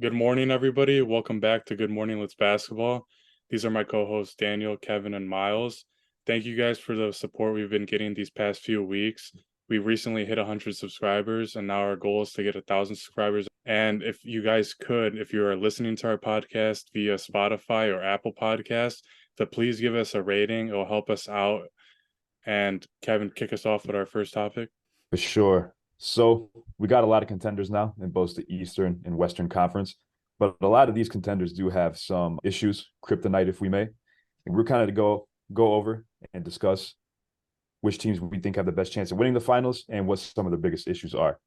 Good morning, everybody. Welcome back to Good Morning Let's Basketball. These are my co-hosts Daniel, Kevin, and Miles. Thank you guys for the support we've been getting these past few weeks. We recently hit 100 subscribers, and now our goal is to get 1,000 subscribers. And if you guys could, if you are listening to our podcast via Spotify or Apple Podcasts, to please give us a rating. It will help us out. And Kevin, kick us off with our first topic. For sure. So we got a lot of contenders now in both the Eastern and Western Conference, but a lot of these contenders do have some issues, kryptonite, if we may. And we're kind of to go over and discuss which teams we think have the best chance of winning the finals and what some of the biggest issues are.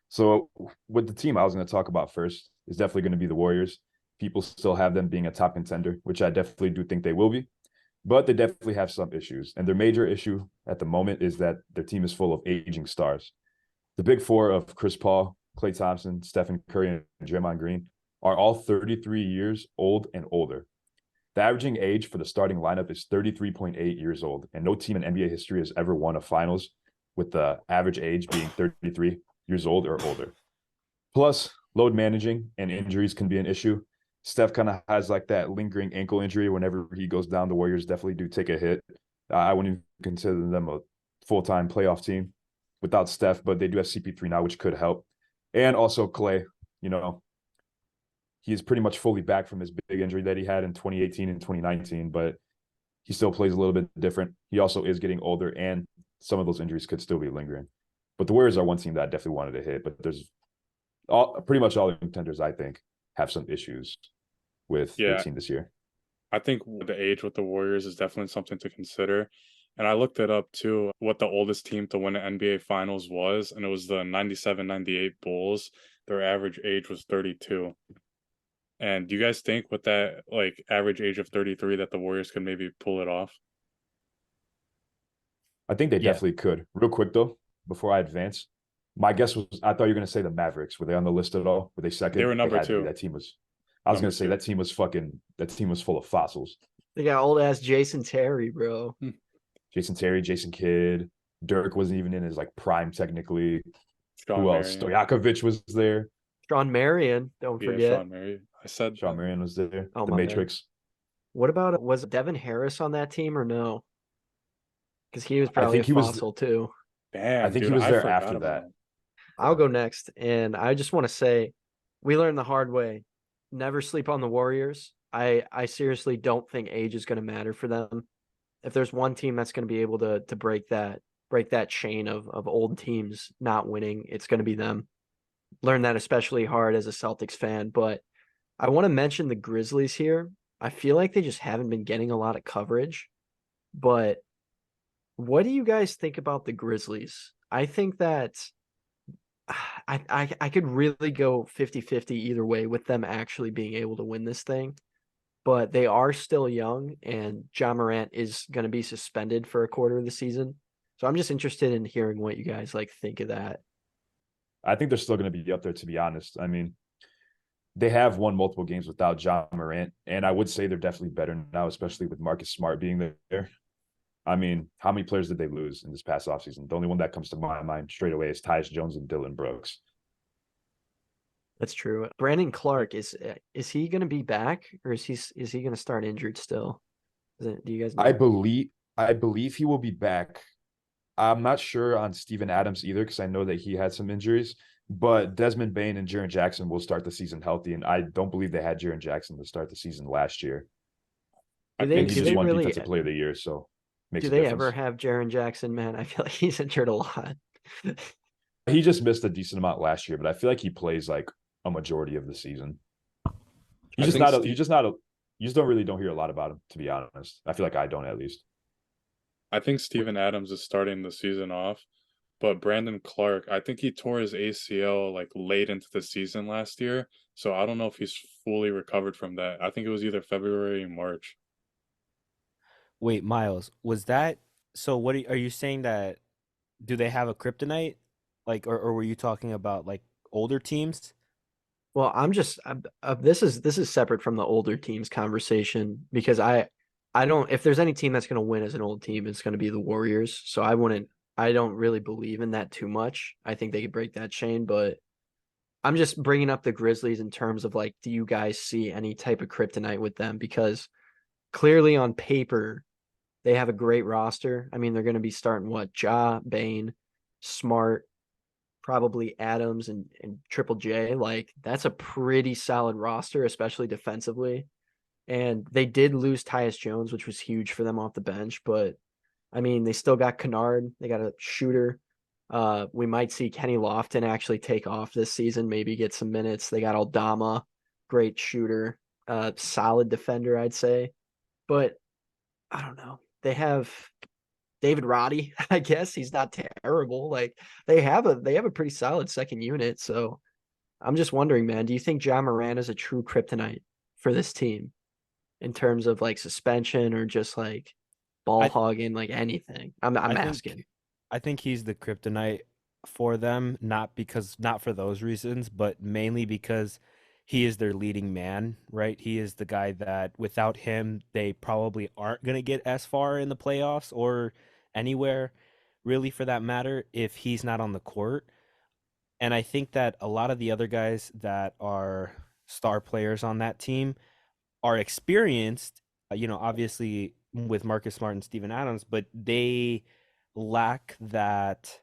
So with the team I was going to talk about first is definitely going to be the Warriors. People still have them being a top contender, which I definitely do think they will be. But they definitely have some issues. And their major issue at the moment is that their team is full of aging stars. The big four of Chris Paul, Klay Thompson, Stephen Curry, and Draymond Green are all 33 years old and older. The averaging age for the starting lineup is 33.8 years old, and no team in NBA history has ever won a finals with the average age being 33 years old or older. Plus, load managing and injuries can be an issue. Steph kind of has like that lingering ankle injury. Whenever he goes down, the Warriors definitely do take a hit. I wouldn't even consider them a full-time playoff team without Steph, but they do have CP3 now, which could help. And also Klay, he is pretty much fully back from his big injury that he had in 2018 and 2019, but he still plays a little bit different. He also is getting older, and some of those injuries could still be lingering. But the Warriors are one team that I definitely wanted to hit, but there's pretty much all the contenders, I think, have some issues with their team this year. I think the age with the Warriors is definitely something to consider. And I looked it up too, what the oldest team to win an NBA Finals was, and it was the 97-98 Bulls. Their average age was 32. And do you guys think with that average age of 33 that the Warriors could maybe pull it off? I think they definitely could. Real quick though, before I advance, my guess was I thought you were going to say the Mavericks. Were they on the list at all? Were they second? They were number had to be. two. That team was. I was going to say that team was full of fossils. They got old ass Jason Terry, bro. Jason Terry, Jason Kidd, Dirk wasn't even in his prime technically. Who else? Stojakovic was there. Shawn Marion, don't forget. Shawn Marion. I said Shawn Marion was there. Oh, the Matrix. Bad. What about was Devin Harris on that team or no? Because he was probably a fossil too. Damn, I think he was there after that. I'll go next, and I just want to say, we learned the hard way. Never sleep on the Warriors. I seriously don't think age is going to matter for them. If there's one team that's going to be able to break that chain of old teams not winning, it's going to be them. Learned that especially hard as a Celtics fan, but I want to mention the Grizzlies here. I feel like they just haven't been getting a lot of coverage, but what do you guys think about the Grizzlies? I think that I could really go 50-50 either way with them actually being able to win this thing, but they are still young, and Ja Morant is going to be suspended for a quarter of the season. So I'm just interested in hearing what you guys think of that. I think they're still going to be up there, to be honest. I mean, they have won multiple games without Ja Morant, and I would say they're definitely better now, especially with Marcus Smart being there. I mean, how many players did they lose in this past offseason? The only one that comes to my mind straight away is Tyus Jones and Dillon Brooks. That's true. Brandon Clark, is he going to be back, or is he going to start injured still? Do you guys know? I believe he will be back. I'm not sure on Steven Adams either, because I know that he had some injuries, but Desmond Bane and Jaren Jackson will start the season healthy, and I don't believe they had Jaren Jackson to start the season last year. I think he just won Defensive Player of the Year, so do they ever have Jaren Jackson, man? I feel like he's injured a lot. He just missed a decent amount last year, but I feel like he plays a majority of the season. You just don't hear a lot about him, to be honest. I feel like I don't, at least. I think Steven Adams is starting the season off, but Brandon Clark, I think he tore his ACL late into the season last year, so I don't know if he's fully recovered from that. I think it was either February or March. Wait, Miles, was that so? What are you saying that? Do they have a kryptonite, or were you talking about older teams? Well, this is separate from the older teams conversation, because I don't, if there's any team that's going to win as an old team, it's going to be the Warriors. So I don't really believe in that too much. I think they could break that chain, but I'm just bringing up the Grizzlies in terms of like, do you guys see any type of kryptonite with them? Because clearly on paper, they have a great roster. I mean, they're going to be starting what? Ja, Bane, Smart, probably Adams and Triple J. Like, that's a pretty solid roster, especially defensively. And they did lose Tyus Jones, which was huge for them off the bench. But I mean, they still got Kennard. They got a shooter. We might see Kenny Lofton actually take off this season, maybe get some minutes. They got Aldama, great shooter, solid defender, I'd say. But I don't know. They have David Roddy, I guess. He's not terrible. Like they have a pretty solid second unit. So I'm just wondering, man, do you think John Moran is a true kryptonite for this team in terms of like suspension or just like ball I hogging, like anything? I'm I asking. think I think he's the kryptonite for them, not for those reasons, but mainly because he is their leading man, right? He is the guy that without him, they probably aren't going to get as far in the playoffs or anywhere really for that matter if he's not on the court. And I think that a lot of the other guys that are star players on that team are experienced, obviously with Marcus Smart and Steven Adams, but they lack that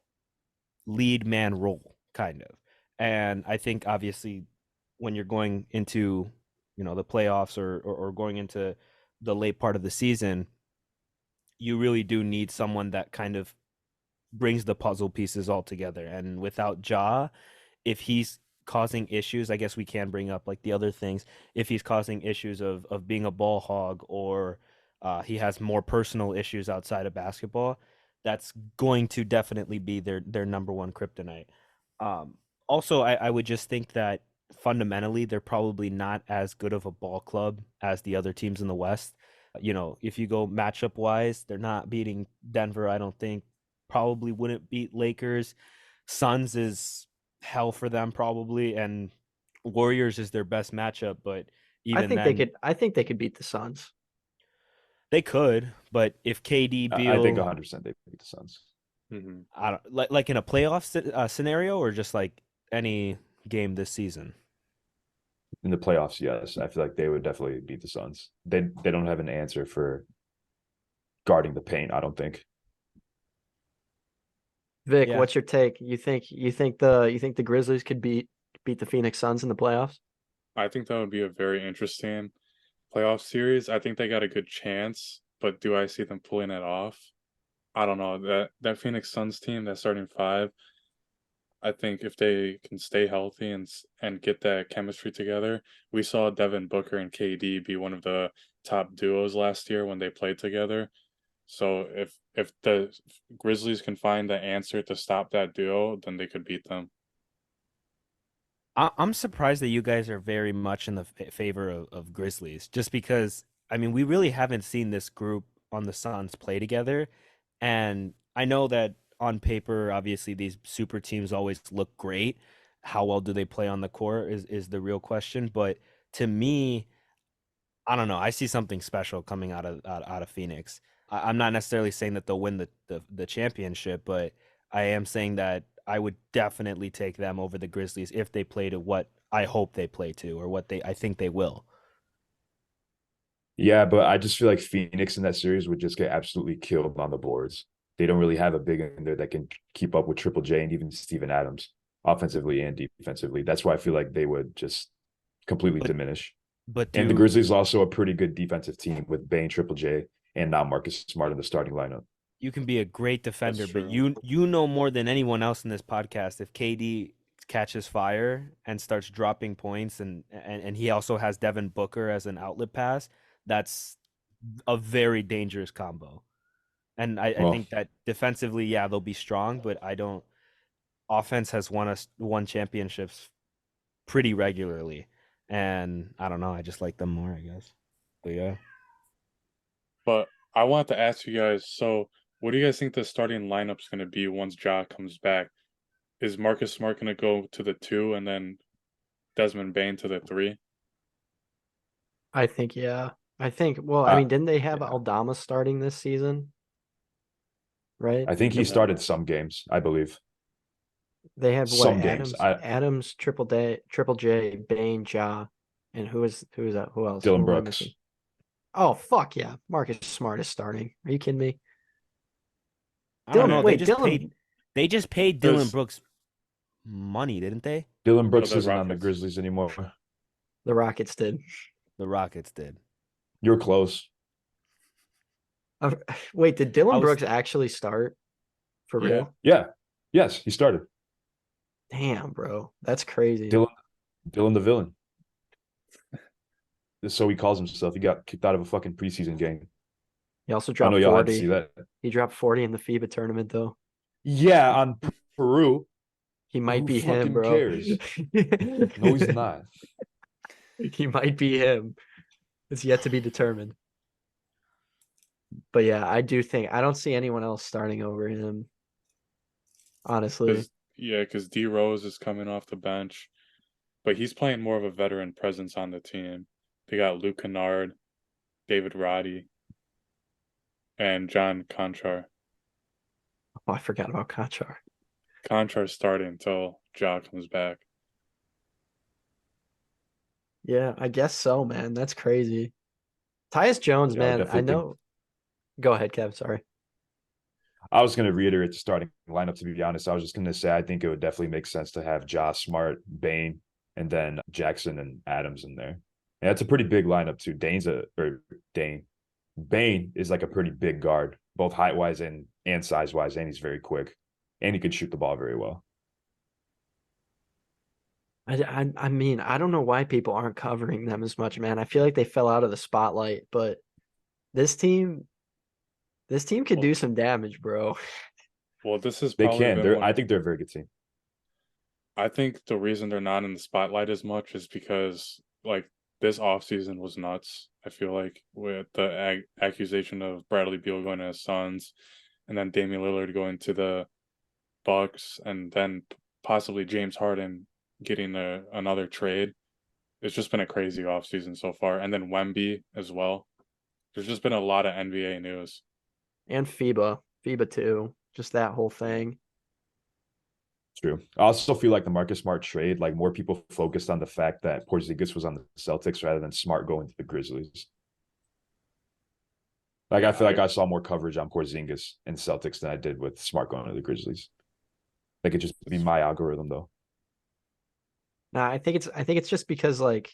lead man role, kind of. And I think obviously when you're going into, the playoffs or going into the late part of the season, you really do need someone that kind of brings the puzzle pieces all together. And without Ja, if he's causing issues, I guess we can bring up like the other things. If he's causing issues of being a ball hog or he has more personal issues outside of basketball, that's going to definitely be their number one kryptonite. Also, I would just think that fundamentally they're probably not as good of a ball club as the other teams in the West. If you go matchup wise, they're not beating Denver, I don't think. Probably wouldn't beat Lakers. Suns is hell for them probably, and Warriors is their best matchup, but even then I think they could beat the Suns. they could. But if KD, I think Beal, 100% they beat the Suns I don't like in a playoff scenario or just like any game this season. in the playoffs. Yes, I feel like they would definitely beat the Suns. They don't have an answer for guarding the paint, I don't think. Vic, Yeah, what's your take? You think the Grizzlies could beat the Phoenix Suns in the playoffs? I think that would be a very interesting playoff series. I think they got a good chance, but do I see them pulling it off? I don't know. That Phoenix Suns team, that starting five, I think if they can stay healthy and get that chemistry together, we saw Devin Booker and KD be one of the top duos last year when they played together. So if the Grizzlies can find the answer to stop that duo, then they could beat them. I'm surprised that you guys are very much in the favor of Grizzlies, just because I mean we really haven't seen this group on the Suns play together, and I know that on paper, obviously these super teams always look great. How well do they play on the court is the real question. But to me, I don't know. I see something special coming out of Phoenix. I'm not necessarily saying that they'll win the championship, but I am saying that I would definitely take them over the Grizzlies if they play to what I hope they play to or what I think they will. Yeah, but I just feel like Phoenix in that series would just get absolutely killed on the boards. They don't really have a big in there that can keep up with Triple J and even Steven Adams offensively and defensively. That's why I feel like they would just completely But diminish. but And the do Grizzlies also a pretty good defensive team with Bane, Triple J, and now Marcus Smart in the starting lineup. you can be a great That's defender, but true. you know more than anyone else in this podcast if KD catches fire and starts dropping points and he also has Devin Booker as an outlet pass, that's a very dangerous combo. And I Well, think that defensively, yeah, they'll be strong, but I don't offense has won championships pretty regularly. And I don't know, I just like them more, I guess. But yeah. But I want to ask you guys, so what do you guys think the starting lineup's going to be once Ja comes back? Is Marcus Smart going to go to the two and then Desmond Bane to the three? I think yeah. Well, I uh, mean, didn't they have yeah, Aldama starting this season? Right? I think he Yeah. started some games, I believe. They have what? Some games. Adams, Triple J, Bane, Ja, and who is that? Who else? Who Dylan am I Brooks. missing? Oh fuck yeah, Marcus Smart is starting. Are you kidding me? I don't know. Dylan. They just paid Dylan There's Brooks money, didn't they? Dylan Brooks the isn't on the Rockets. Grizzlies anymore. The Rockets did. The Rockets did. You're close. Wait, did I Dylan was Brooks actually start for Yeah. real? Yeah. Yes, he started. Damn, bro, that's crazy. Dylan the villain. So he calls himself. He got kicked out of a fucking preseason game. He also I know dropped y'all had to see 40. that. He dropped 40 in the FIBA tournament, though. Yeah, on Peru. He might Who be him, fucking bro. cares? No, he's not. He might be him. It's yet to be determined. But yeah, I don't see anyone else starting over him. Honestly. Because D Rose is coming off the bench, but he's playing more of a veteran presence on the team. They got Luke Kennard, David Roddy, and John Conchar. Oh, I forgot about Conchar. Conchar's starting until Ja comes back. Yeah, I guess so, man. That's crazy. Tyus Jones, Yeah, I man. I definitely think know. Go ahead, Kev. Sorry. I was going to reiterate the starting lineup, to be honest. I was just going to say I think it would definitely make sense to have Josh Smart, Bane, and then Jackson and Adams in there. And that's a pretty big lineup, too. Bane is like a pretty big guard, both height wise and size wise, and he's very quick. And he can shoot the ball very well. I mean, I don't know why people aren't covering them as much, man. I feel like they fell out of the spotlight, but this team could do some damage, bro. Well, this has They probably can. been I think they're a very good team. I think the reason they're not in the spotlight as much is because like this offseason was nuts. I feel like with the accusation of Bradley Beal going to his Suns, and then Damian Lillard going to the Bucks, and then possibly James Harden getting another trade. It's just been a crazy offseason so far, and then Wemby as well. There's just been a lot of NBA news. And FIBA too. Just that whole thing. True. I also feel like the Marcus Smart trade, like more people focused on the fact that Porzingis was on the Celtics rather than Smart going to the Grizzlies. Like I feel like I saw more coverage on Porzingis and Celtics than I did with Smart going to the Grizzlies. That could just be my algorithm, though. Nah, I think it's just because like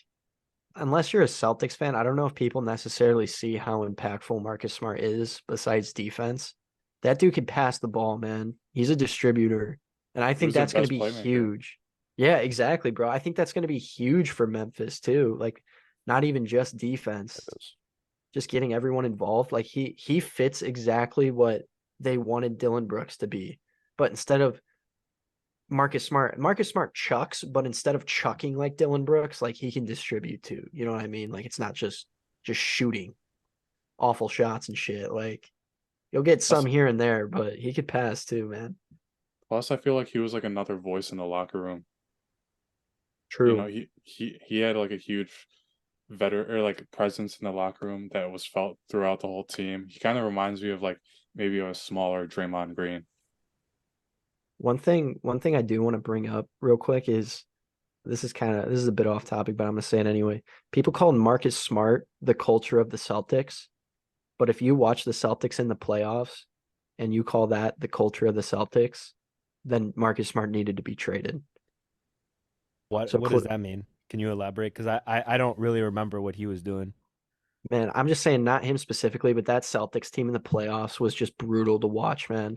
unless you're a Celtics fan, I don't know if people necessarily see how impactful Marcus Smart is besides defense. That dude can pass the ball, man. He's a distributor. And I think that's going to be huge. Yeah, exactly, bro. I think that's going to be huge for Memphis too. Like not even just defense. Just getting everyone involved. Like he fits exactly what they wanted Dylan Brooks to be. But instead of Marcus Smart chucks, but instead of chucking like Dylan Brooks, like he can distribute too. You know what I mean? Like it's not just shooting awful shots and shit. Like you'll get some here and there, but he could pass too, man. Plus, I feel like he was like another voice in the locker room. True. You know, he had like a huge veteran or like presence in the locker room that was felt throughout the whole team. He kind of reminds me of like maybe a smaller Draymond Green. One thing I do want to bring up real quick is this is a bit off topic, but I'm gonna say it anyway. People call Marcus Smart the culture of the Celtics, but if you watch the Celtics in the playoffs and you call that the culture of the Celtics, then Marcus Smart needed to be traded. What does that mean? Can you elaborate? Because I don't really remember what he was doing. Man, I'm just saying not him specifically, but that Celtics team in the playoffs was just brutal to watch, man.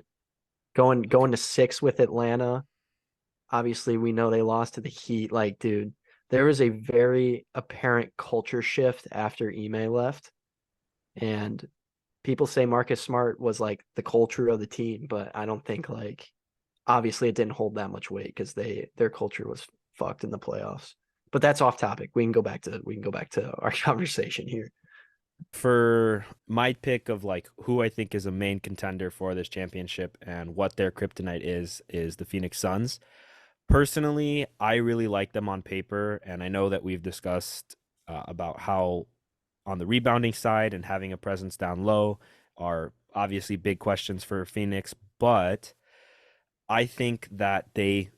Going to 6 with Atlanta. Obviously, we know they lost to the Heat. Like, dude, there was a very apparent culture shift after Ime left. And people say Marcus Smart was like the culture of the team, but I don't think like obviously it didn't hold that much weight because their culture was fucked in the playoffs. But that's off topic. We can go back to our conversation here. For my pick of like who I think is a main contender for this championship and what their kryptonite is the Phoenix Suns. Personally, I really like them on paper, and I know that we've discussed about how on the rebounding side and having a presence down low are obviously big questions for Phoenix, but I think that they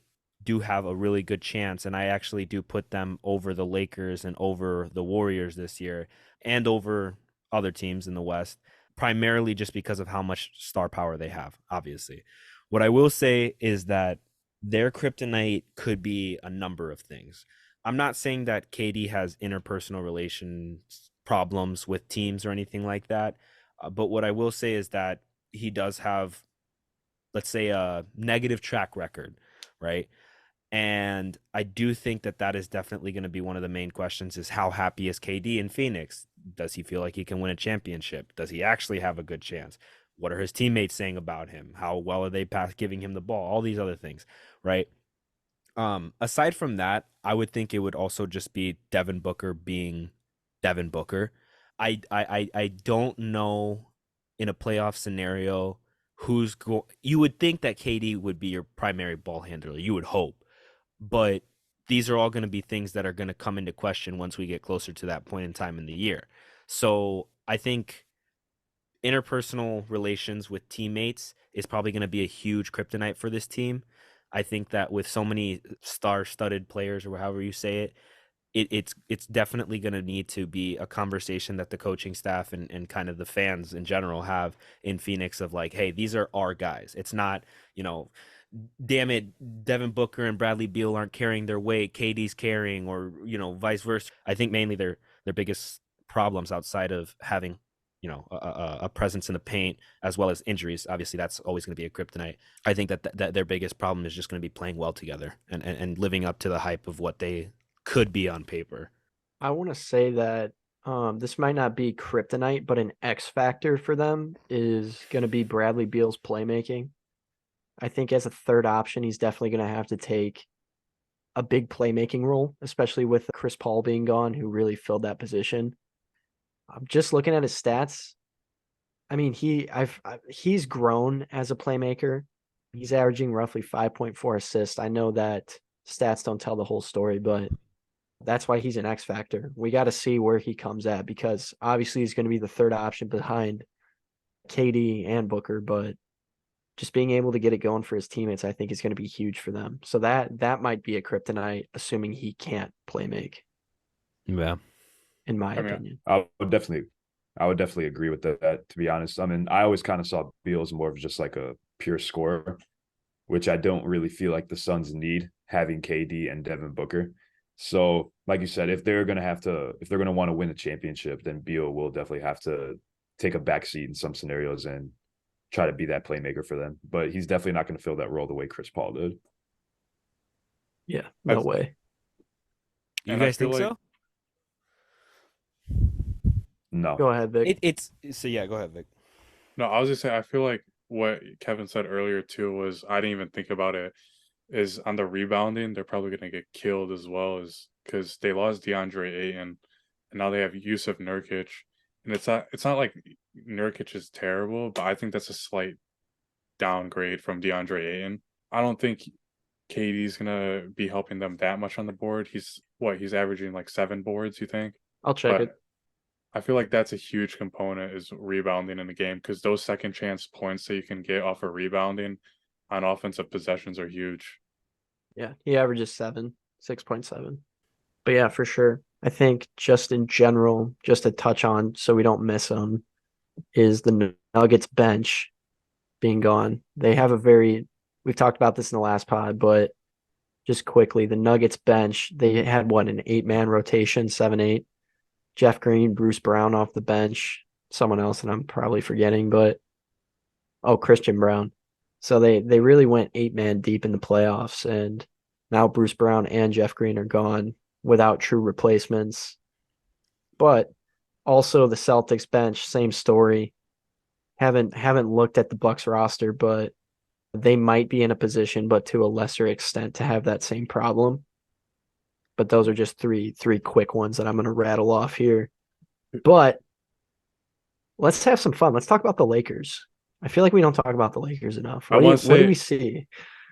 do have a really good chance, and I actually do put them over the Lakers and over the Warriors this year and over other teams in the West, primarily just because of how much star power they have, obviously. What I will say is that their kryptonite could be a number of things. I'm not saying that KD has interpersonal relations problems with teams or anything like that, but what I will say is that he does have, let's say, a negative track record, right? And I do think that that is definitely going to be one of the main questions: is how happy is KD in Phoenix? Does he feel like he can win a championship? Does he actually have a good chance? What are his teammates saying about him? How well are they giving him the ball? All these other things, right? Aside from that, I would think it would also just be Devin Booker being Devin Booker. I don't know, in a playoff scenario, you would think that KD would be your primary ball handler. You would hope, but these are all going to be things that are going to come into question once we get closer to that point in time in the year. So I think interpersonal relations with teammates is probably going to be a huge kryptonite for this team. I think that with so many star-studded players, or however you say it, it's definitely going to need to be a conversation that the coaching staff and kind of the fans in general have in Phoenix of like, hey, these are our guys. It's not, damn it, Devin Booker and Bradley Beal aren't carrying their weight, KD's carrying, or vice versa. I think mainly their biggest problems outside of having a presence in the paint as well as injuries. Obviously, that's always going to be a kryptonite. I think that their biggest problem is just going to be playing well together and living up to the hype of what they could be on paper. I want to say that this might not be kryptonite, but an X factor for them is going to be Bradley Beal's playmaking. I think as a third option, he's definitely going to have to take a big playmaking role, especially with Chris Paul being gone, who really filled that position. I'm just looking at his stats. I mean, he's grown as a playmaker. He's averaging roughly 5.4 assists. I know that stats don't tell the whole story, but that's why he's an X factor. We got to see where he comes at, because obviously he's going to be the third option behind KD and Booker, but just being able to get it going for his teammates, I think, is going to be huge for them. So that might be a kryptonite, assuming he can't play make. Yeah, in my opinion. I would definitely agree with that, to be honest. I mean, I always kind of saw Beal as more of just like a pure scorer, which I don't really feel like the Suns need, having KD and Devin Booker. So, like you said, if they're going to want to win a championship, then Beal will definitely have to take a backseat in some scenarios and try to be that playmaker for them. But he's definitely not going to fill that role the way Chris Paul did. Yeah, no way. You guys think so? No. Go ahead, Vic. Yeah, go ahead, Vic. No, I was just saying, I feel like what Kevin said earlier too was, I didn't even think about it, is on the rebounding, they're probably going to get killed as well, as because they lost DeAndre Ayton and now they have Yusuf Nurkic. And it's not like Nurkic is terrible, but I think that's a slight downgrade from DeAndre Ayton. I don't think KD's gonna be helping them that much on the board. He's averaging like 7 boards, you think? I'll check it. I feel like that's a huge component, is rebounding in the game, because those second chance points that you can get off of rebounding on offensive possessions are huge. Yeah, he averages 6.7. But yeah, for sure. I think just in general, just to touch on so we don't miss them, is the Nuggets bench being gone. They have we've talked about this in the last pod, but just quickly, the Nuggets bench, they had an 8-man rotation, 7-8. Jeff Green, Bruce Brown off the bench, someone else, and I'm probably forgetting, but Christian Brown. So they really went 8-man deep in the playoffs, and now Bruce Brown and Jeff Green are gone without true replacements. But also the Celtics bench, same story. Haven't looked at the Bucks roster, but they might be in a position, but to a lesser extent, to have that same problem. But those are just three quick ones that I'm going to rattle off here. But let's have some fun. Let's talk about the Lakers. I feel like we don't talk about the Lakers enough. What do we see?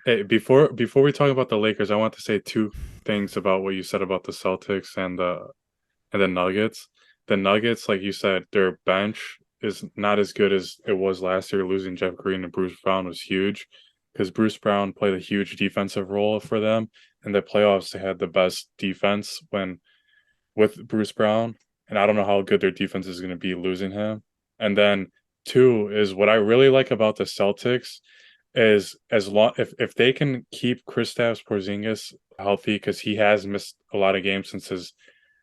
Hey, before we talk about the Lakers, I want to say 2 things about what you said about the Celtics and the Nuggets. The Nuggets, like you said, their bench is not as good as it was last year. Losing Jeff Green and Bruce Brown was huge. because Bruce Brown played a huge defensive role for them. In the playoffs, they had the best defense when with Bruce Brown, and I don't know how good their defense is going to be losing him. And then two is what I really like about the Celtics is as long if they can keep Kristaps Porzingis healthy, because he has missed a lot of games since his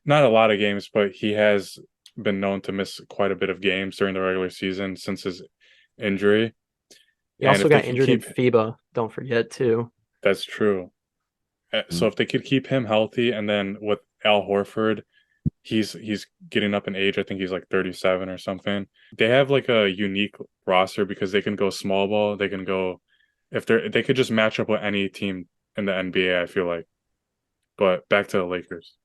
not a lot of games, but he has been known to miss quite a bit of games during the regular season since his injury. He And also if they got can injured in keep FIBA. Don't forget too. that's true. So if they could keep him healthy, and then with Al Horford, he's getting up in age. I think he's like 37 or something. They have like a unique roster because they can go small ball. They can go if they could just match up with any team in the NBA, I feel like. But back to the Lakers.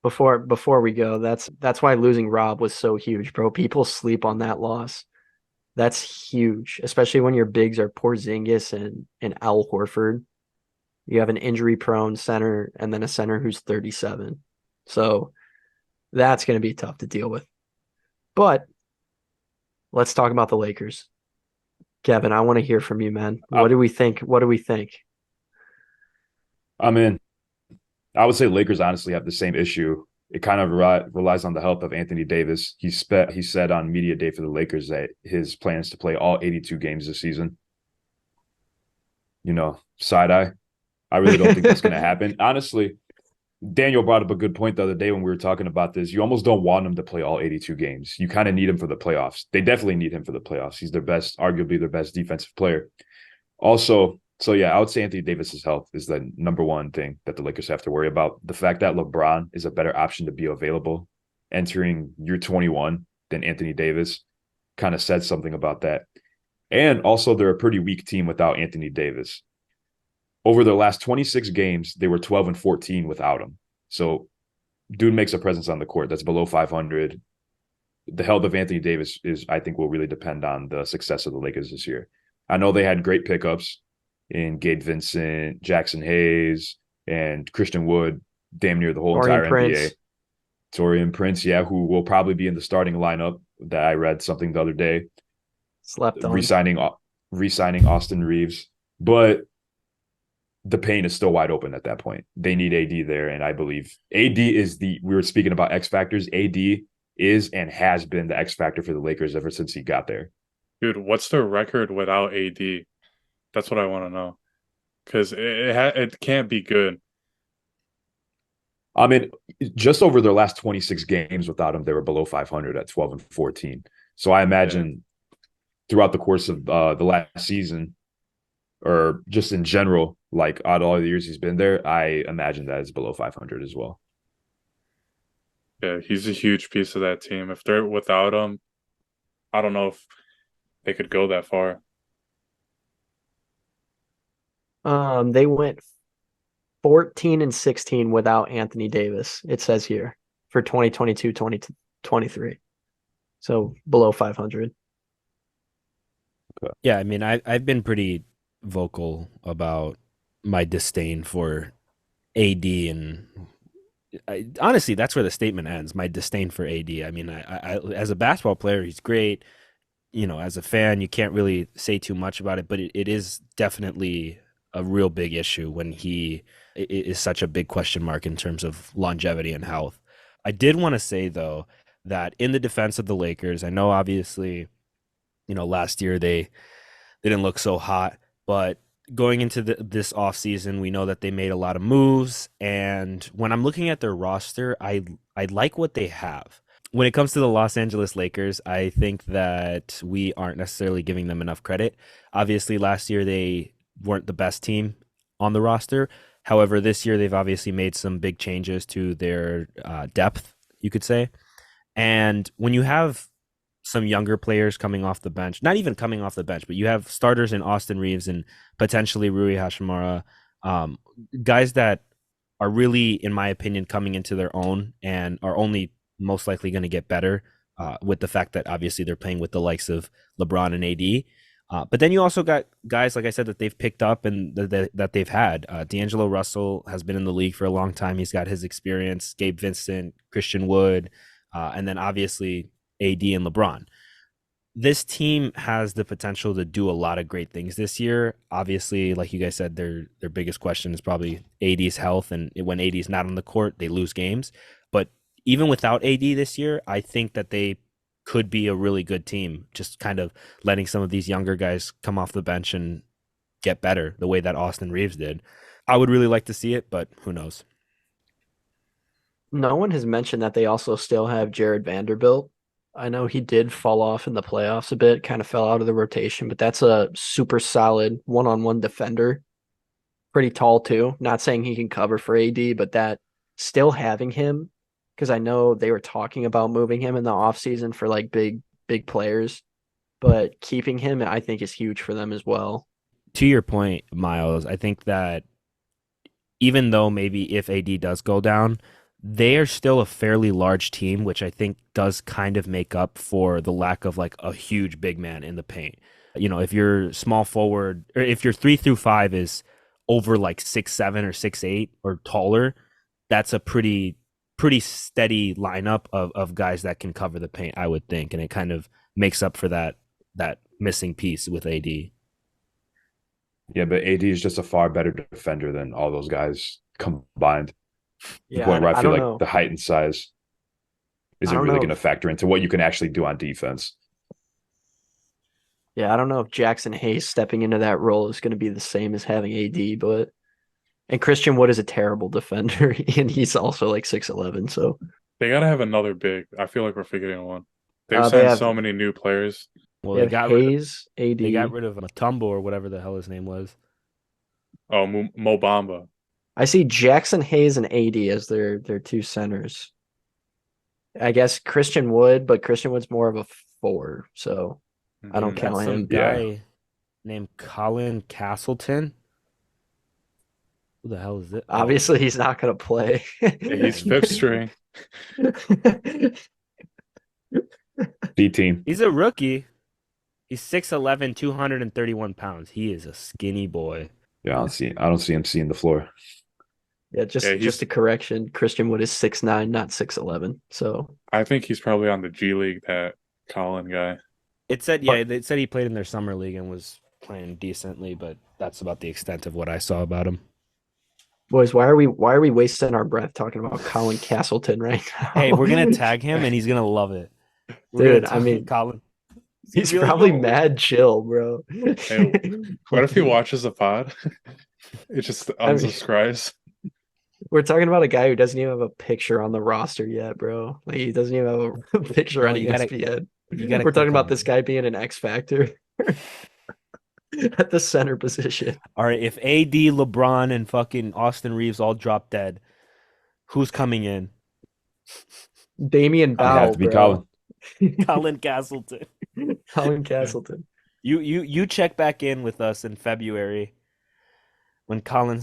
Before we go, that's why losing Rob was so huge, bro. People sleep on that loss. That's huge, especially when your bigs are Porzingis and Al Horford. You have an injury-prone center and then a center who's 37. So that's going to be tough to deal with. But let's talk about the Lakers. Kevin, I want to hear from you, man. What do we think? What do we think? I mean, I would say Lakers honestly have the same issue. It kind of relies on the help of Anthony Davis. He said on media day for the Lakers that his plan is to play all 82 games this season. Side eye. I really don't think that's going to happen. Honestly, Daniel brought up a good point the other day when we were talking about this. You almost don't want him to play all 82 games. You kind of need him for the playoffs. They definitely need him for the playoffs. He's arguably their best defensive player. Also, so yeah, I would say Anthony Davis's health is the number one thing that the Lakers have to worry about. The fact that LeBron is a better option to be available entering year 21 than Anthony Davis kind of said something about that. And also, they're a pretty weak team without Anthony Davis. Over their last 26 games, they were 12-14 without him. So, dude makes a presence on the court that's below 500. The health of Anthony Davis I think, will really depend on the success of the Lakers this year. I know they had great pickups in Gabe Vincent, Jackson Hayes, and Christian Wood, damn near the whole entire NBA. Taurean Prince, yeah, who will probably be in the starting lineup. That I read something the other day. Slept on. Re-signing Austin Reeves. But the paint is still wide open at that point. They need AD there, and I believe AD is we were speaking about X factors. AD is and has been the X factor for the Lakers ever since he got there. Dude, what's their record without AD? That's what I want to know, because it can't be good. I mean, just over their last 26 games without him, they were below 500 at 12-14. So I imagine throughout the course of the last season, or just in general, like out of all the years he's been there, I imagine that is below 500 as well. Yeah, he's a huge piece of that team. If they're without him, I don't know if they could go that far. They went 14-16 without Anthony Davis, it says here, for 2022-2023. So below 500. Yeah, I mean, I've been pretty vocal about my disdain for AD, and honestly, that's where the statement ends. My disdain for AD. I mean, I as a basketball player, he's great. As a fan, you can't really say too much about it, but it is definitely a real big issue when he is such a big question mark in terms of longevity and health. I did want to say, though, that in the defense of the Lakers, I know obviously, last year they didn't look so hot, but going into this offseason, we know that they made a lot of moves. And when I'm looking at their roster, I like what they have. When it comes to the Los Angeles Lakers, I think that we aren't necessarily giving them enough credit. Obviously, last year they weren't the best team on the roster. However, this year they've obviously made some big changes to their depth, you could say. And when you have some younger players coming off the bench, not even coming off the bench, but you have starters in Austin Reeves and potentially Rui Hachimura, guys that are really, in my opinion, coming into their own and are only most likely going to get better with the fact that obviously they're playing with the likes of LeBron and AD. But then you also got guys, like I said, that they've picked up and that they've had. D'Angelo Russell has been in the league for a long time. He's got his experience. Gabe Vincent, Christian Wood, and then obviously AD and LeBron. this team has the potential to do a lot of great things this year. Obviously, like you guys said, their biggest question is probably AD's health, and when AD's not on the court, they lose games. But even without AD this year, I think that they could be a really good team. Just kind of letting some of these younger guys come off the bench and get better the way that Austin Reeves did. I would really like to see it, but who knows? No one has mentioned that they also still have Jared Vanderbilt. I know he did fall off in the playoffs a bit, kind of fell out of the rotation, but that's a super solid one-on-one defender. Pretty tall too. Not saying he can cover for AD, but that still having him, because I know they were talking about moving him in the offseason for like big players, but keeping him I think is huge for them as well. To your point, Miles, I think that even though maybe if AD does go down, they are still a fairly large team, which I think does kind of make up for the lack of like a huge big man in the paint. You know, if your small forward or if your 3 through 5 is over like 6'7" or 6'8" or taller, that's a pretty steady lineup of guys that can cover the paint, I would think, and it kind of makes up for that missing piece with AD. Yeah, but AD is just a far better defender than all those guys combined. The Yeah, point where I I feel don't like know. the height and size I isn't don't really know going to if factor into what you can actually do on defense. Yeah, I don't know if Jackson Hayes stepping into that role is going to be the same as having AD, but and Christian Wood is a terrible defender, and he's also like 6'11", so They gotta have another big. I feel like we're forgetting one. They've they signed have so many new players. Well, they have Hayes, they got AD. rid of Matumbo or whatever the hell his name was. Oh, Mo Bamba. I see Jackson Hayes and AD as their two centers. I guess Christian Wood, but Christian Wood's more of a 4, so I don't Mhm. Got count some him. Yeah. guy named Colin Castleton. Who the hell is it? Oh, Obviously, he's not going to play. Yeah, he's fifth string. B team. he's a rookie. He's 6'11", 231 pounds. He is a skinny boy. Yeah, I don't see him seeing the floor. Yeah, Yeah, just a correction. Christian Wood is 6'9", not 6'11". So I think he's probably on the G League. That Colin guy. It said, yeah, it said he played in their summer league and was playing decently, but that's about the extent of what I saw about him. boys, why are we wasting our breath talking about Colin Castleton right now? Hey, we're gonna tag him and he's gonna love it. Dude, I mean, Colin. he's Be like, probably "Yo." mad chill, bro. Hey, what if he watches the pod? It just I mean, unsubscribes. we're talking about a guy who doesn't even have a picture on the roster yet, bro. Like he doesn't even have a picture No, on you gotta ESPN. click We're talking about on this him. guy being an X factor at the center position. All right, if AD, LeBron, and fucking Austin Reeves all drop dead, who's coming in? Damian It have Bowell, to be bro. Colin. Colin Castleton. Colin Castleton. You check back in with us in February when Colin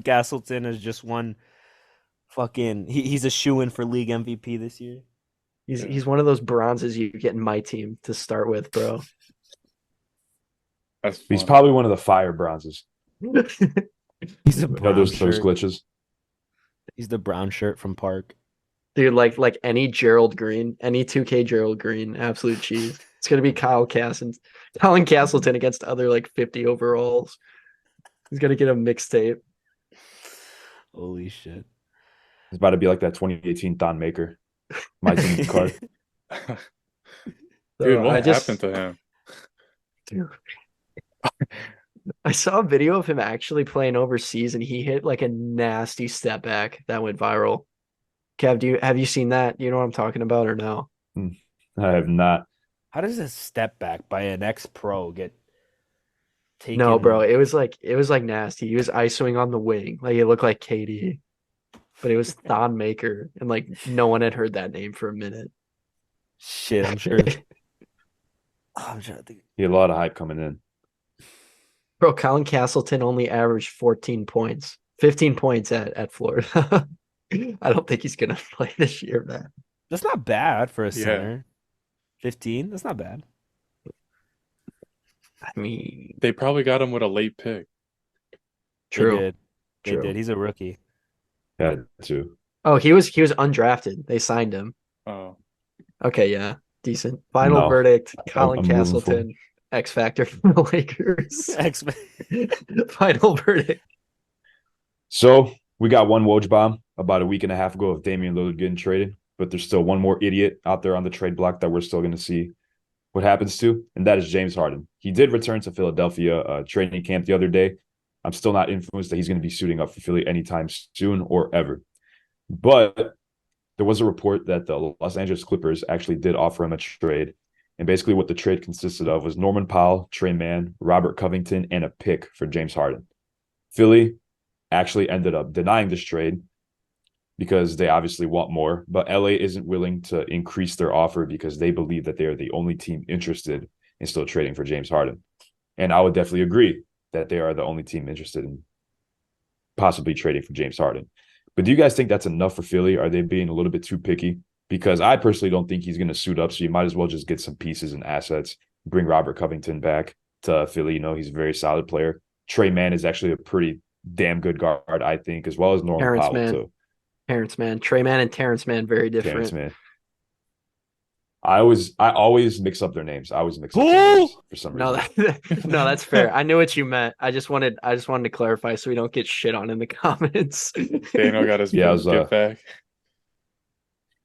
Castleton has just won fucking he's a shoo-in for league MVP this year. He's one of those bronzes you get in my team to start with, bro. That's He's fun. probably one of the fire bronzes. He's a You know, brown those shirt. glitches. He's the brown shirt from Park. Dude, like any Gerald Green, any 2K Gerald Green, absolute cheese. It's gonna be Colin Castleton against other like 50 overalls. He's gonna get a mixtape. Holy shit. It's about to be like that 2018 Don Maker. My team card. Dude, So what happened to him? dude, I saw a video of him actually playing overseas, and he hit like a nasty step back that went viral. Kev, have you seen that? You know what I'm talking about or no? I have not. How does a step back by an ex-pro get taken? No, bro. It was like nasty. He was isoing on the wing, like it looked like KD, but it was Thon Maker, and like no one had heard that name for a minute. Shit, I'm sure. I'm trying to think. He had a lot of hype coming in. Bro, Colin Castleton only averaged 14 points, 15 points at Florida. I don't think he's gonna play this year, man. That's not bad for a Yeah. center. 15? That's not bad. I mean, They probably got him with a late pick. true. They did. They True. did. He's a rookie. Yeah, too. Oh, he was undrafted. They signed him. Oh, Okay, yeah. decent. Final No, verdict: Colin I'm moving forward. Castleton, X Factor for the Lakers. X Final verdict. So we got one Woj bomb about a week and a half ago of Damian Lillard getting traded, but there's still one more idiot out there on the trade block that we're still going to see what happens to, and that is James Harden. He did return to Philadelphia training camp the other day. I'm still not influenced that he's going to be suiting up for Philly anytime soon or ever. But there was a report that the Los Angeles Clippers actually did offer him a trade. And basically what the trade consisted of was Norman Powell, Trey Mann, Robert Covington, and a pick for James Harden. Philly actually ended up denying this trade because they obviously want more, but LA isn't willing to increase their offer because they believe that they are the only team interested in still trading for James Harden. And I would definitely agree that they are the only team interested in possibly trading for James Harden. But do you guys think that's enough for Philly? Are they being a little bit too picky? Because I personally don't think he's going to suit up, so you might as well just get some pieces and assets, bring Robert Covington back to Philly. You know, he's a very solid player. Trey Mann is actually a pretty damn good guard, I think, as well as Norman Terrence Powell, Mann. too. Terrence Mann. Trey Mann and Terrence Mann, very different. Terrence Mann. I always mix up their names. I always mix up their names for some reason. No, that's fair. I knew what you meant. I just wanted to clarify so we don't get shit on in the comments. Daniel got his get back.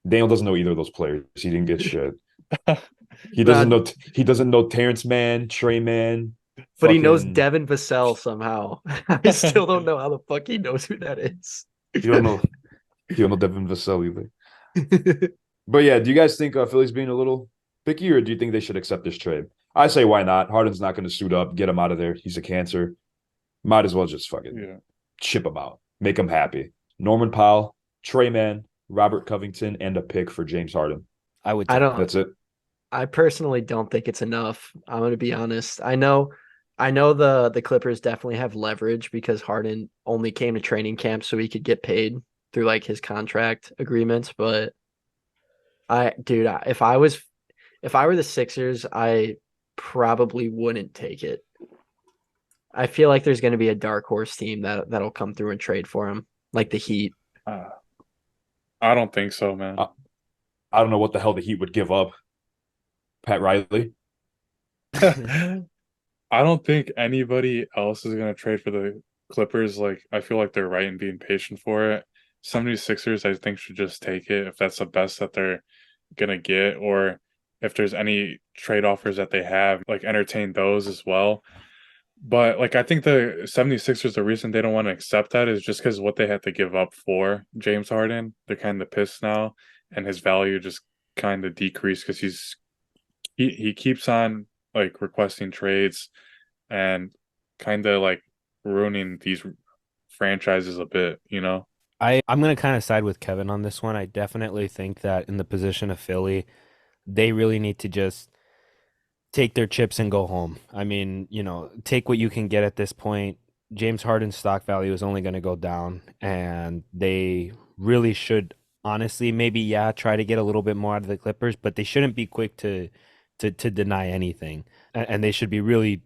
Daniel doesn't know either of those players. He didn't get shit. He doesn't know Terrence Mann, Trey Mann. But he knows Devin Vassell somehow. I still don't know how the fuck he knows who that is. You don't know Devin Vassell either. But yeah, do you guys think Philly's being a little picky, or do you think they should accept this trade? I say why not? Harden's not going to suit up. Get him out of there. He's a cancer. Might as well just fucking ship him out. Make him happy. Norman Powell, Trey Mann, Robert Covington, and a pick for James Harden. That's it. I personally don't think it's enough. I'm going to be honest. I know the Clippers definitely have leverage because Harden only came to training camp so he could get paid through like his contract agreements, but if I were the Sixers, I probably wouldn't take it. I feel like there's going to be a dark horse team that'll come through and trade for him, like the Heat. I don't think so, man. I don't know what the hell the Heat would give up. Pat Riley. I don't think anybody else is going to trade for the Clippers. Like, I feel like they're right in being patient for it. 76ers, I think, should just take it if that's the best that they're going to get, or if there's any trade offers that they have, like, entertain those as well. But, like, I think the 76ers, the reason they don't want to accept that is just because what they had to give up for James Harden. They're kind of pissed now, and his value just kind of decreased because he keeps on, like, requesting trades and kind of, like, ruining these franchises a bit, you know? I'm going to kind of side with Kevin on this one. I definitely think that in the position of Philly, they really need to just take their chips and go home. I mean, you know, take what you can get at this point. James Harden's stock value is only going to go down, and they really should honestly maybe, try to get a little bit more out of the Clippers, but they shouldn't be quick to deny anything. And they should be really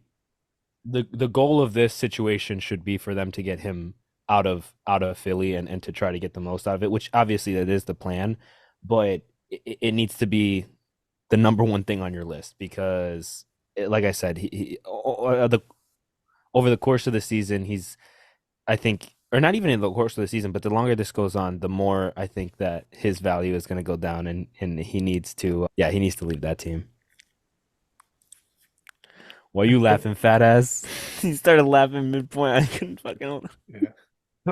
the goal of this situation should be for them to get him out of Philly and to try to get the most out of it, which obviously that is the plan, but it needs to be the number one thing on your list because, like I said, over the course of the season, I think, or not even in the course of the season, but the longer this goes on, the more I think that his value is going to go down, and he needs to leave that team. Why are you laughing, fat ass? He started laughing midpoint. I couldn't fucking. Yeah.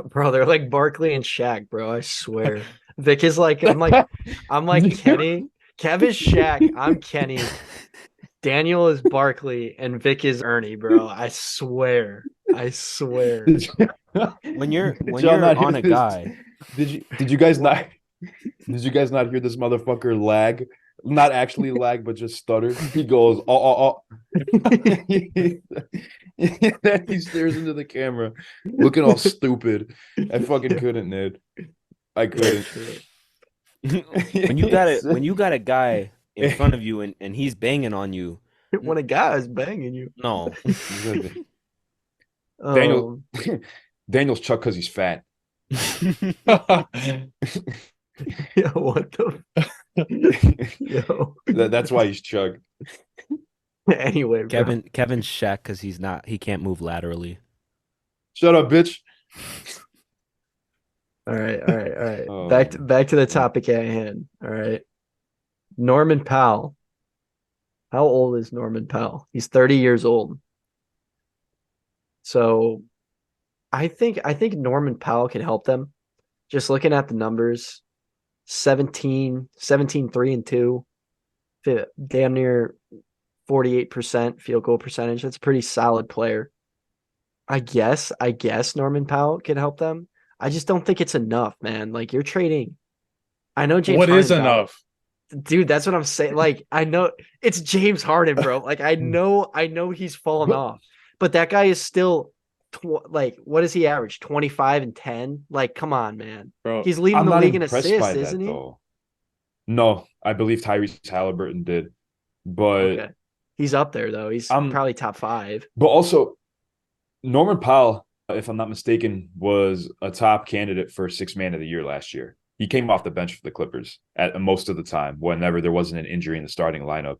Bro, they're like Barkley and Shaq, bro. I swear. Vic is like, I'm like Kenny. Kev is Shaq. I'm Kenny. Daniel is Barkley, and Vic is Ernie, bro. I swear. When you're on a guy. Did you guys not hear this motherfucker lag? Not actually lag, but just stutter. He goes, oh. Then he stares into the camera, looking all stupid. I fucking couldn't, Ned. I couldn't. When you got a guy in front of you and he's banging on you. When a guy is banging you. No. Daniel's Chuck because he's fat. Yeah, what the Yo. That's why he's Chug. Anyway, bro. Kevin's Shaq because he can't move laterally. Shut up, bitch. All right, all right, all right. Oh, Back to the topic at hand. All right. Norman Powell. How old is Norman Powell? He's 30 years old. So I think Norman Powell can help them. Just looking at the numbers, 3 and 2, damn near 48% field goal percentage. That's a pretty solid player. I guess Norman Powell can help them. I just don't think it's enough, man. Like you're trading. I know James What is Harden's out. enough? Dude, that's what I'm saying. Like I know it's James Harden, bro. Like I know he's fallen off. But that guy is still like what does he average? 25 and 10? Like come on, man. Bro, He's leading I'm the not league in impressed by assists, that isn't he? though. No, I believe Tyrese Halliburton did, but Okay. He's up there though. He's I'm probably top 5. but also Norman Powell, if I'm not mistaken, was a top candidate for sixth man of the year last year. He came off the bench for the Clippers at most of the time whenever there wasn't an injury in the starting lineup.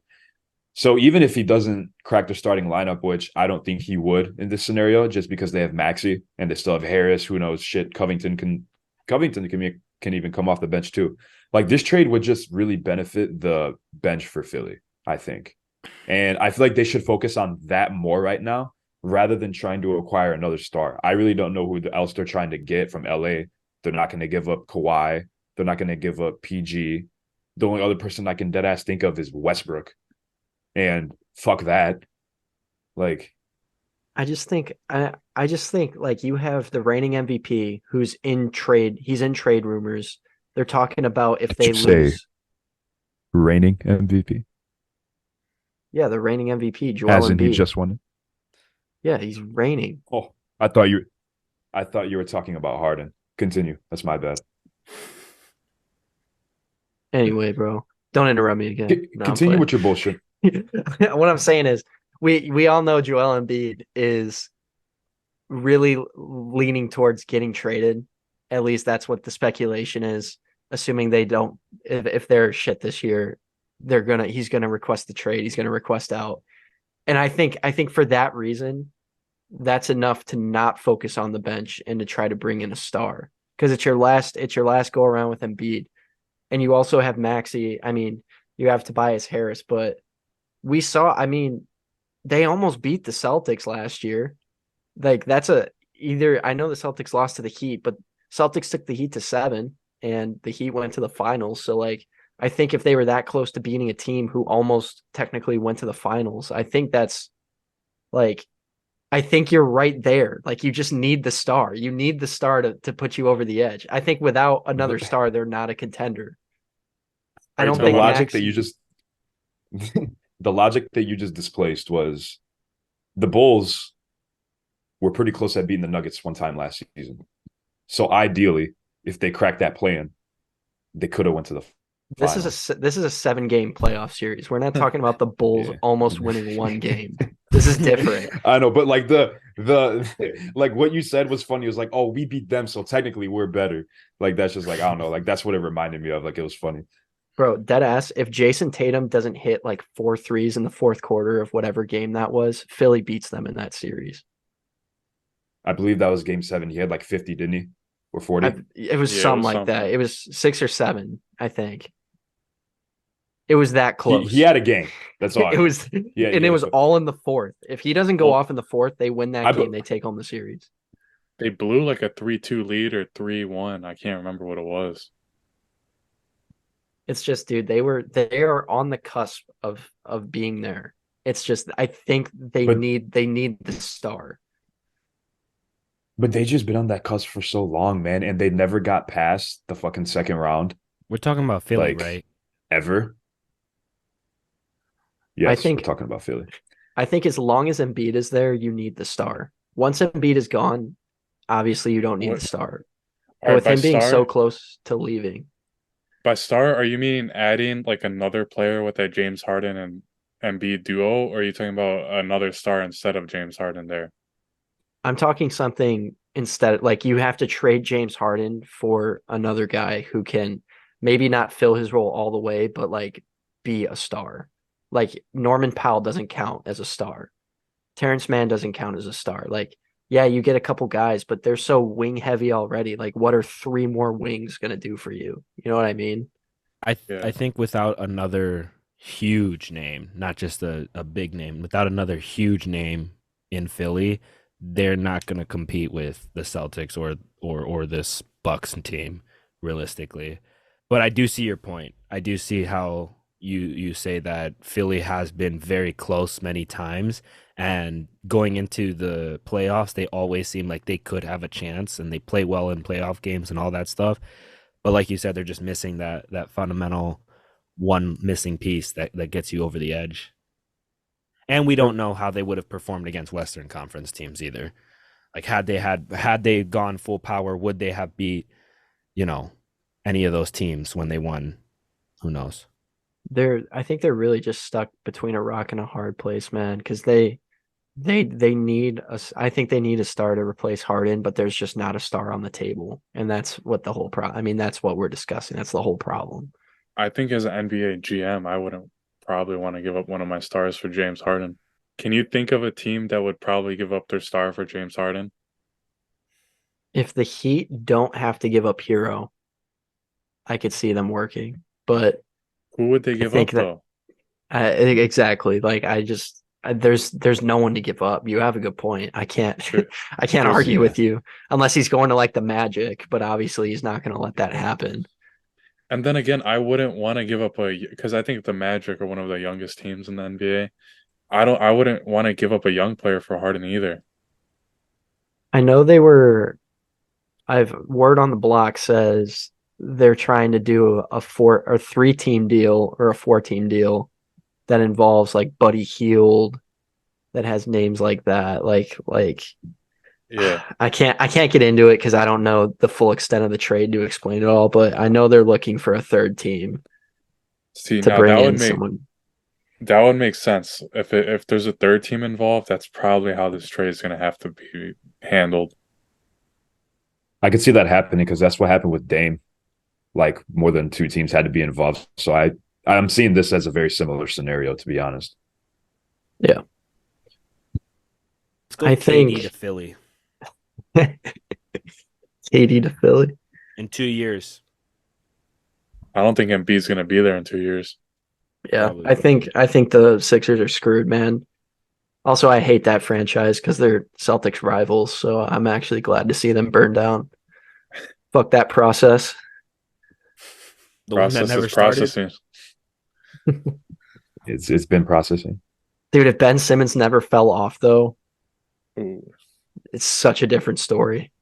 So even if he doesn't crack the starting lineup, which I don't think he would in this scenario, just because they have Maxey and they still have Harris, who knows shit, Covington can even come off the bench too. Like this trade would just really benefit the bench for Philly, I think. And I feel like they should focus on that more right now rather than trying to acquire another star. I really don't know who else they're trying to get from LA. They're not going to give up Kawhi. They're not going to give up PG. The only other person I can deadass think of is Westbrook. And fuck that. Like, I just think like you have the reigning MVP who's in trade. He's in trade rumors. They're talking about if Did they you say lose. reigning MVP. Yeah, the reigning MVP, Joel As in he Embiid. just won it. Yeah, he's reigning. Oh, I thought you were talking about Harden. Continue. That's my bad. Anyway, bro, don't interrupt me again. No, I'm Continue playing. with your bullshit. What I'm saying is, we all know Joel Embiid is really leaning towards getting traded. At least that's what the speculation is. Assuming they don't, if they're shit this year, he's gonna request the trade. He's gonna request out. And I think for that reason, that's enough to not focus on the bench and to try to bring in a star because it's your last go around with Embiid, and you also have Maxey. I mean, you have Tobias Harris, but we saw. I mean, they almost beat the Celtics last year. Like either I know the Celtics lost to the Heat, but Celtics took the Heat to 7, and the Heat went to the finals. So like. I think if they were that close to beating a team who almost technically went to the finals, I think that's like, I think you're right there. Like you just need the star. You need the star to put you over the edge. I think without another star, they're not a contender. I don't The think logic that you just the logic that you just displaced was the Bulls were pretty close at beating the Nuggets one time last season. So ideally, if they cracked that plan, they could have went to the this finals. is a 7-game playoff series. We're not talking about the Bulls Yeah. almost winning one game. This is different. I know, but like the like what you said was funny. It was like, oh, we beat them, so technically we're better. Like that's just like I don't know. Like that's what it reminded me of. Like it was funny. Bro, dead ass. If Jason Tatum doesn't hit like 4 threes in the fourth quarter of whatever game that was, Philly beats them in that series. I believe that was game 7. He had like 50, didn't he? Or 40? It was Yeah, it something was like something. that. It was 6 or 7, I think. It was that close. He had a game. That's all. It was, Yeah, and it was all in the fourth. If he doesn't go Well, off in the fourth, they win that game. They take home the series. They blew like a 3-2 lead or 3-1. I can't remember what it was. It's just, dude, they are on the cusp of being there. It's just, I think they need the star. But they just been on that cusp for so long, man, and they never got past the fucking second round. We're talking about Philly, Like, right? Ever. Yes, think- we're talking about Philly. I think as long as Embiid is there, you need the star. Once Embiid is gone, obviously you don't need the star. But with him being so close to leaving. By star, are you meaning adding like another player with that James Harden and Embiid duo, or are you talking about another star instead of James Harden there? I'm talking something instead, like you have to trade James Harden for another guy who can maybe not fill his role all the way, but like be a star. Like Norman Powell doesn't count as a star. Terrence Mann doesn't count as a star. Like, yeah, you get a couple guys, but they're so wing heavy already. Like, what are three more wings gonna do for you? You know what I mean? I think without another huge name, not just a big name, without another huge name in Philly, they're not going to compete with the Celtics or this Bucks team realistically. But I do see your point. I do see how you say that Philly has been very close many times, and going into the playoffs, they always seem like they could have a chance, and they play well in playoff games and all that stuff. But like you said, they're just missing that fundamental one missing piece that gets you over the edge. And we don't know how they would have performed against Western Conference teams either. Like had they gone full power, would they have beat, any of those teams when they won? Who knows? I think they're really just stuck between a rock and a hard place, man, because they need I think they need a star to replace Harden, but there's just not a star on the table. And that's what the whole problem. I mean, that's what we're discussing. That's the whole problem. I think as an NBA GM, I wouldn't probably want to give up one of my stars for James Harden. Can you think of a team that would probably give up their star for James Harden? If the Heat don't have to give up Hero, I could see them working. But Who would they I give think up that though? exactly. Like there's no one to give up. You have a good point. I can't There- I can't There's argue with you unless he's going to like the Magic, but obviously he's not going to let that happen. And then again, I wouldn't want to give up because I think the Magic are one of the youngest teams in the NBA. I wouldn't want to give up a young player for Harden either. I know I've word on the block says they're trying to do a 3-team deal or a 4-team deal that involves like Buddy Hield, that has names like that. Like Yeah. I can't get into it because I don't know the full extent of the trade to explain it all, but I know they're looking for a third team See, to now bring in someone. that would make sense. If there's a third team involved, that's probably how this trade is going to have to be handled. I could see that happening because that's what happened with Dame. Like more than two teams had to be involved. So I'm seeing this as a very similar scenario, to be honest. Yeah. Let's go I KD think to Philly KD to Philly. in 2 years. I don't think Embiid's going to be there in 2 years. Yeah, Probably. I think the Sixers are screwed, man. Also, I hate that franchise because they're Celtics rivals, so I'm actually glad to see them burn down. Fuck that process. The one that Process never is started. processing. It's been processing. Dude, if Ben Simmons never fell off though, it's such a different story.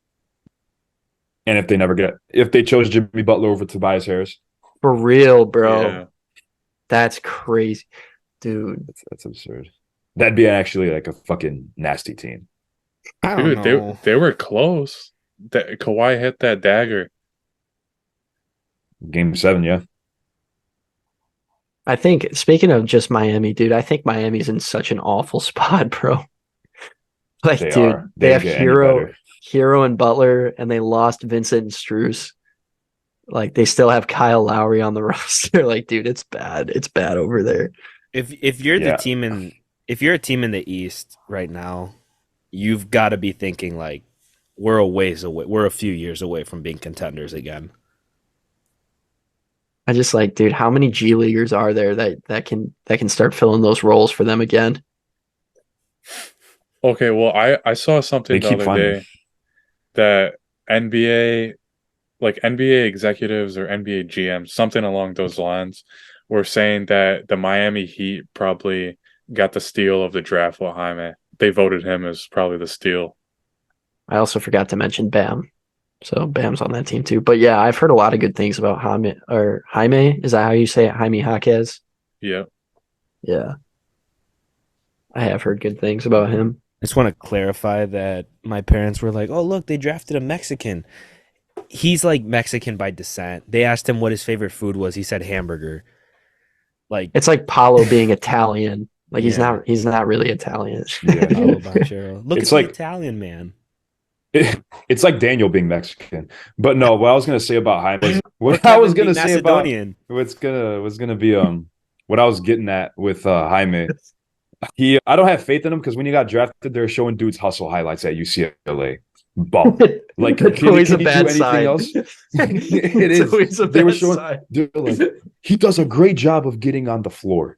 And if they chose Jimmy Butler over Tobias Harris, For real, bro. Yeah. That's crazy. Dude. that's absurd. That'd be actually like a fucking nasty team. I don't Dude, know. they were close. That Kawhi hit that dagger. Game 7, yeah. I think, speaking of just Miami, dude, I think Miami's in such an awful spot, bro. Like, They dude, are. they They have get any better. Hero and Butler, and they lost Vincent and Strus. Like, they still have Kyle Lowry on the roster. Like, dude, it's bad. It's bad over there. If you're Yeah. the team if you're a team in the East right now, you've got to be thinking like we're a ways away. We're a few years away from being contenders again. I just like, dude, how many G Leaguers are there that can start filling those roles for them again? Okay, well, I saw something They the keep other finding. day that NBA executives or NBA GMs, something along those lines, were saying that the Miami Heat probably got the steal of the draft with Jaime. They voted him as probably the steal. I also forgot to mention Bam. So Bam's on that team too. But yeah, I've heard a lot of good things about Jaime. Is that how you say it? Jaime Jaquez? Yeah. Yeah. I have heard good things about him. I just want to clarify that my parents were like, "Oh, look, they drafted a Mexican." He's like Mexican by descent. They asked him what his favorite food was. He said hamburger. Like It's like Paulo being Italian. Like Yeah. he's not really Italian. Yeah. Paolo Banchero. Look It's at like- the Italian man. It's like Daniel being Mexican. But no, what I was gonna say about Jaime was Or what I was Kevin being gonna say about Macedonian. was gonna be what I was getting at with Jaime. I don't have faith in him because when he got drafted, they're showing dudes hustle highlights at UCLA. Bum. Like, It's can always he a do bad anything sign. else? It It's is. always a They were bad showing sign. they're like, he does a great job of getting on the floor.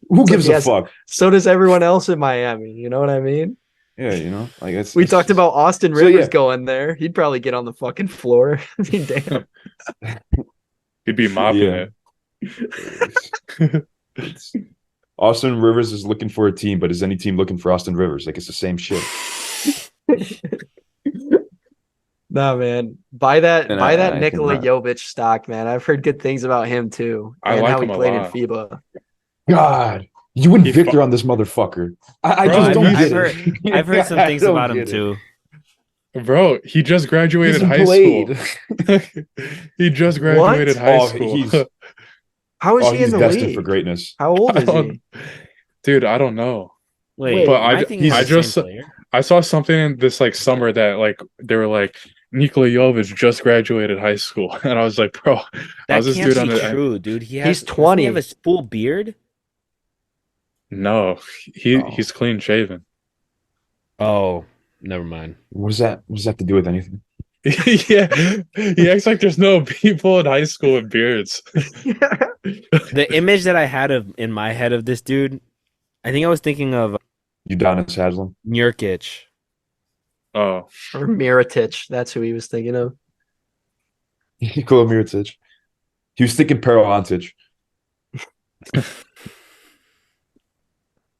Who It's gives like, a yes, fuck? so does everyone else in Miami. You know what I mean? Yeah, like We talked about Austin so Rivers yeah. going there. He'd probably get on the fucking floor. I mean, damn. He'd be mopping Yeah. it. Austin Rivers is looking for a team, but is any team looking for Austin Rivers? Like, it's the same shit. Nah, man. Buy that I think Nikola not. Jovic stock, man. I've heard good things about him too. I And like how he him a played in lot. FIBA. God, you went He Victor fu- on this motherfucker. I Bro, just don't he's- get it. I've heard some I things don't about him get it. too. Bro, he just He graduated hasn't high school. played. He just graduated high Oh, school. How is he in he's the destined for league? greatness. How old I is don't- he? Dude, I don't know. Wait, But am I thinking of I the same just player? I saw something in this like summer that like they were like Nikola Jovic just graduated high school, and I was like, bro, how's That this can't dude on be the? true, dude. He's Doesn't he have 20. a full beard? No, Oh. he's clean shaven. Oh, never mind. What does that have to do with anything? Yeah, he acts like there's no people in high school with beards. The image that I had in my head of this dude, I think I was thinking of Udonis Haslem. Nurkic. Oh, Or Mirotic. That's who he was thinking of. Nikola Mirotic. He was thinking Peroantic.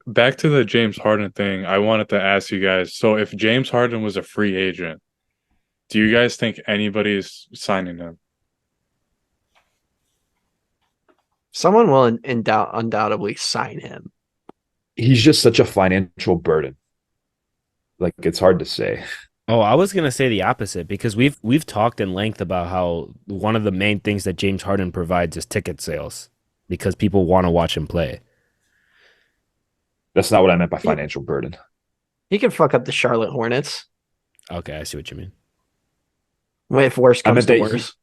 back to the James Harden thing. I wanted to ask you guys. So, if James Harden was a free agent, do you guys think anybody's signing him? Someone will undoubtedly sign him. He's just such a financial burden. Like, it's hard to say. Oh, I was gonna say the opposite because we've talked in length about how one of the main things that James Harden provides is ticket sales because people want to watch him play. That's not what I meant by financial burden. He can fuck up the Charlotte Hornets. Okay, I see what you mean. If worse I comes meant to that worse.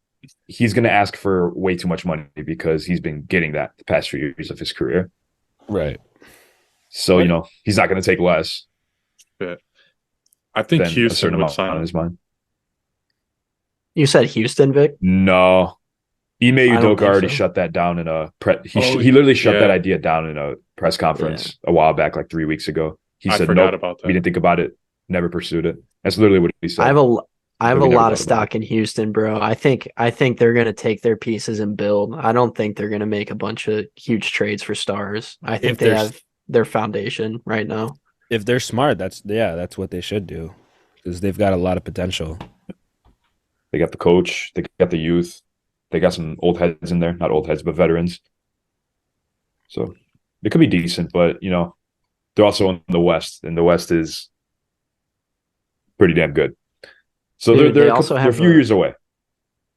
he's going to ask for way too much money because he's been getting that the past few years of his career. Right. So, he's not going to take less I think than a Houston certain would amount sign on him. his mind. You said Houston, Vic? No. Ime I don't Udoka think already so. shut that down in a he Oh, literally shut that yeah. idea down in a press conference a while back, like 3 weeks ago. He I said, forgot nope, about we that. didn't think about it, never pursued it. That's literally what he said. I have a But we never lot of thought about stock in Houston, bro. I think they're gonna take their pieces and build. I don't think they're gonna make a bunch of huge trades for stars. I think If they there's- have their foundation right now. If they're smart, that's what they should do because they've got a lot of potential. They got the coach, they got the youth, they got some old heads in there, not old heads, but veterans. So it could be decent, but they're also in the West, and the West is pretty damn good. So Dude, they're also a have few years away.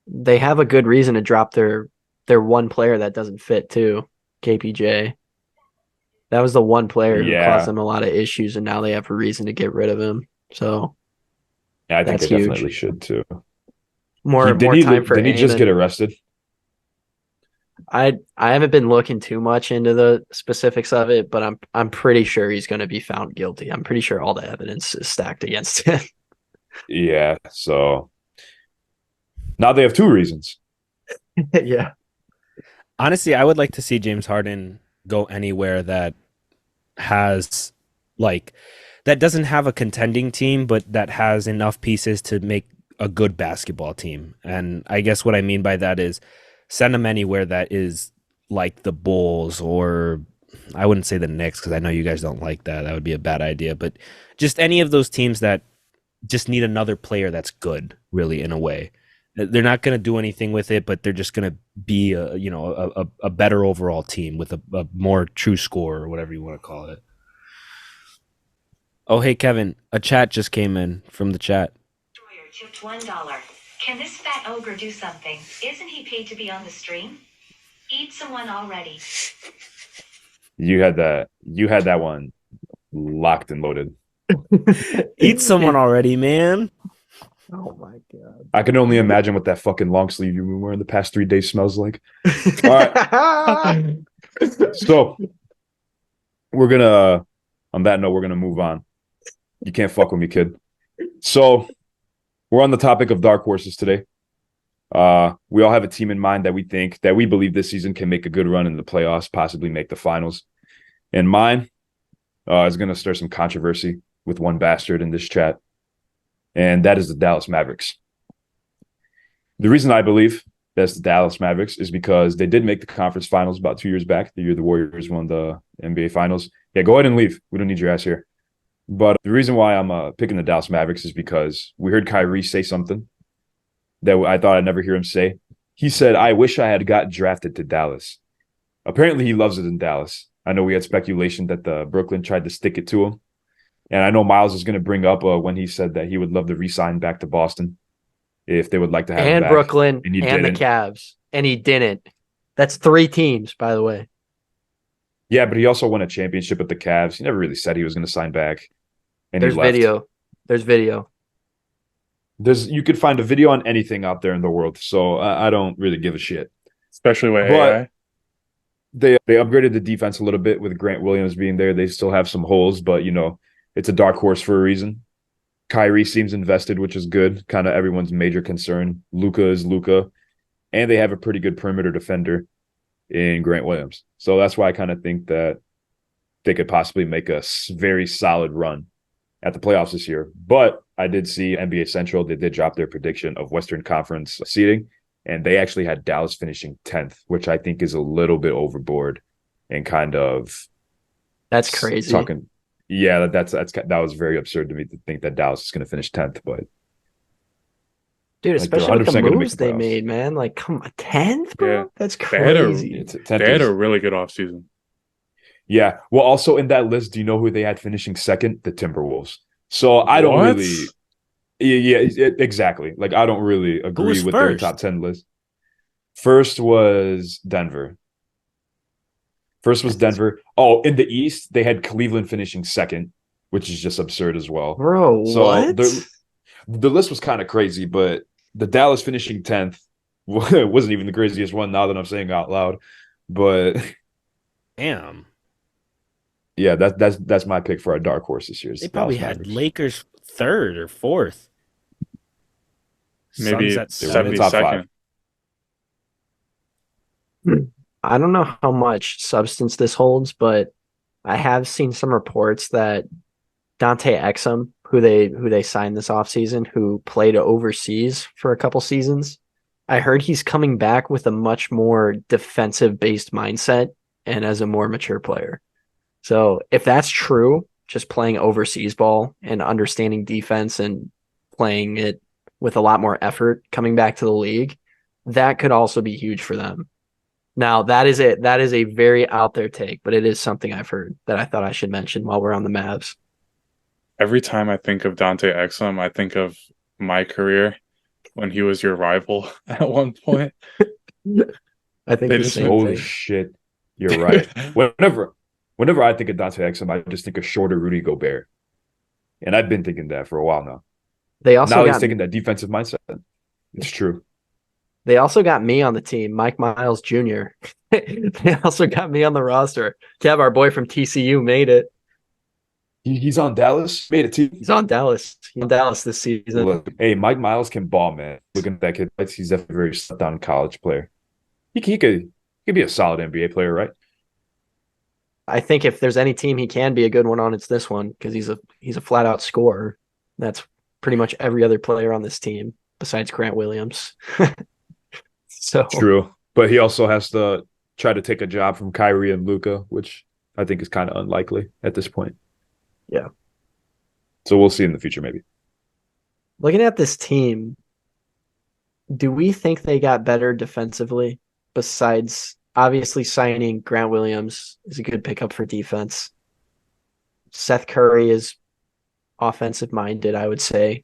They have a good reason to drop their one player that doesn't fit too, KPJ. That was the one player who caused them a lot of issues, and now they have a reason to get rid of him. So Yeah, I think that's they huge. definitely should too. More time for Didn't he just Amen. get arrested? I haven't been looking too much into the specifics of it, but I'm pretty sure he's going to be found guilty. I'm pretty sure all the evidence is stacked against him. Yeah, so now they have two reasons. Yeah. Honestly, I would like to see James Harden go anywhere that has that doesn't have a contending team, but that has enough pieces to make a good basketball team. And I guess what I mean by that is send him anywhere that is like the Bulls, or I wouldn't say the Knicks because I know you guys don't like that. That would be a bad idea. But just any of those teams that just need another player that's good, really, in a way. They're not going to do anything with it, but they're just going to be a better overall team with a more true score or whatever you want to call it. Oh, hey, Kevin, a chat just came in from the chat. Destroyer tipped $1. Can this fat ogre do something? Isn't he paid to be on the stream? Eat someone already. You had that one locked and loaded. Eat someone already, man. Oh my god. I can only imagine what that fucking long sleeve you've been wearing the past 3 days smells like. All right. So we're gonna, on that note, we're gonna move on. You can't fuck with me, kid. So we're on the topic of dark horses today. We all have a team in mind that we believe this season can make a good run in the playoffs, possibly make the finals. And mine is going to stir some controversy with one bastard in this chat, and that is the Dallas Mavericks. The reason I believe that's the Dallas Mavericks is because they did make the conference finals about 2 years back, the year the Warriors won the NBA finals. Yeah, go ahead and leave. We don't need your ass here. But the reason why I'm picking the Dallas Mavericks is because we heard Kyrie say something that I thought I'd never hear him say. He said, "I wish I had got drafted to Dallas." Apparently, he loves it in Dallas. I know we had speculation that the Brooklyn tried to stick it to him. And I know Miles is going to bring up when he said that he would love to re-sign back to Boston if they would like to have him And back. Brooklyn And he and the didn't. Cavs. And he didn't. That's 3 teams, by the way. Yeah, but he also won a championship with the Cavs. He never really said he was going to sign back. And There's he left. video. There's video. You could find a video on anything out there in the world. So I don't really give a shit. Especially with But AI. they upgraded the defense a little bit with Grant Williams being there. They still have some holes, but it's a dark horse for a reason. Kyrie seems invested, which is good. Kind of everyone's major concern. Luka is Luka, and they have a pretty good perimeter defender in Grant Williams. So that's why I kind of think that they could possibly make a very solid run at the playoffs this year. But I did see NBA Central, they did drop their prediction of Western Conference seeding, and they actually had Dallas finishing 10th, which I think is a little bit overboard and kind of That's crazy. Yeah, that was very absurd to me to think that Dallas is going to finish 10th, but Dude, like, they're especially with the 100% gonna make moves the they playoffs. made, man. Like, come on, 10th, bro? Yeah. That's They had crazy. it's 10th. They had a really good offseason. Yeah. Well, also in that list, do you know who they had finishing second? The Timberwolves. So I don't What? really. Yeah, exactly. Like, I don't really agree was with their first? top 10 list. First was Denver. Oh, in the East, they had Cleveland finishing second, which is just absurd as well. Bro, So what? the list was kind of crazy, but the Dallas finishing 10th wasn't even the craziest one now that I'm saying it out loud. But Damn. yeah, that's my pick for our dark horse this year. They probably Dallas had Mavericks. Lakers 3rd or 4th. Maybe Suns at They were in the top 72nd. I don't know how much substance this holds, but I have seen some reports that Dante Exum, who they signed this offseason, who played overseas for a couple seasons, I heard he's coming back with a much more defensive-based mindset and as a more mature player. So if that's true, just playing overseas ball and understanding defense and playing it with a lot more effort coming back to the league, that could also be huge for them. Now, that is a very out there take, but it is something I've heard that I thought I should mention while we're on the Mavs. Every time I think of Dante Exum, I think of my career when he was your rival at one point. I think They the just same Holy thing. shit, you're right. Whenever I think of Dante Exum, I just think of shorter Rudy Gobert, and I've been thinking that for a while now. They also Now he's got taking that defensive mindset. It's true. they also got me on the team, Mike Miles Jr. They also got me on the roster. Kev, our boy from TCU, made it. He's on Dallas. Made it too. He's on Dallas. He's on Dallas this season. Look, hey, Mike Miles can ball, man. Looking at that kid, he's definitely a very shut down college player. He could be a solid NBA player, right? I think if there's any team he can be a good one on, it's this one because he's a flat out scorer. That's pretty much every other player on this team besides Grant Williams. So True, but he also has to try to take a job from Kyrie and Luka, which I think is kind of unlikely at this point. Yeah. So we'll see in the future, maybe. looking at this team, do we think they got better defensively besides obviously signing Grant Williams is a good pickup for defense? Seth Curry is offensive minded, I would say.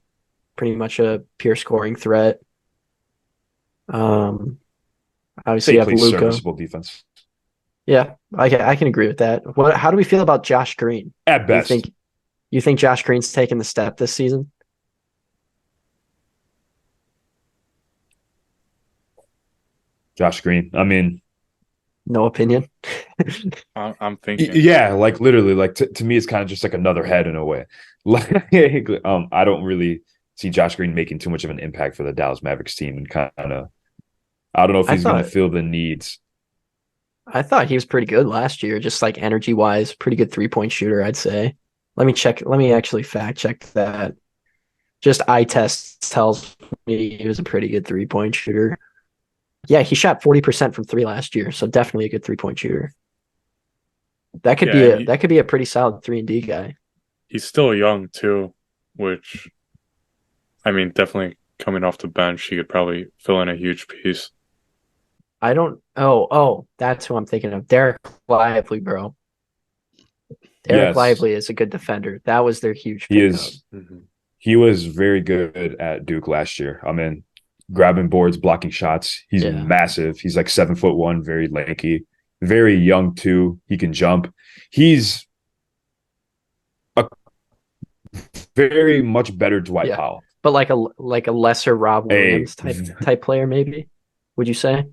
Pretty much a pure scoring threat. Obviously you have plays Luka. serviceable defense. Yeah, I can agree with that. How do we feel about Josh Green? At Do you best. think You think Josh Green's taking the step this season? Josh Green. I mean, No opinion. I'm thinking. yeah, like literally, like to me, it's kind of just like another head in a way. Like, I don't really see Josh Green making too much of an impact for the Dallas Mavericks team, and kind of, I don't know if I he's going to thought fill the needs. I thought he was pretty good last year, just like energy wise, pretty good 3-point shooter, I'd say. Let me check. Let me actually fact check that. Just eye test tells me he was a pretty good 3-point shooter. Yeah, he shot 40% from three last year, so definitely a good 3-point shooter. That could Yeah, be and a that could be a pretty solid 3-and-D guy. he's still young too, which I mean, definitely coming off the bench, he could probably fill in a huge piece. I don't. Oh, that's who I'm thinking of. Derek Lively, bro. Derek Yes, Lively is a good defender. That was their huge he pickup. is. He was very good at Duke last year. I mean, grabbing boards, blocking shots. He's Yeah. massive. He's like 7'1", very lanky, very young too. He can jump. He's a very much better Dwight Yeah. Powell. But like a lesser Rob A Williams type player, maybe. Would you say?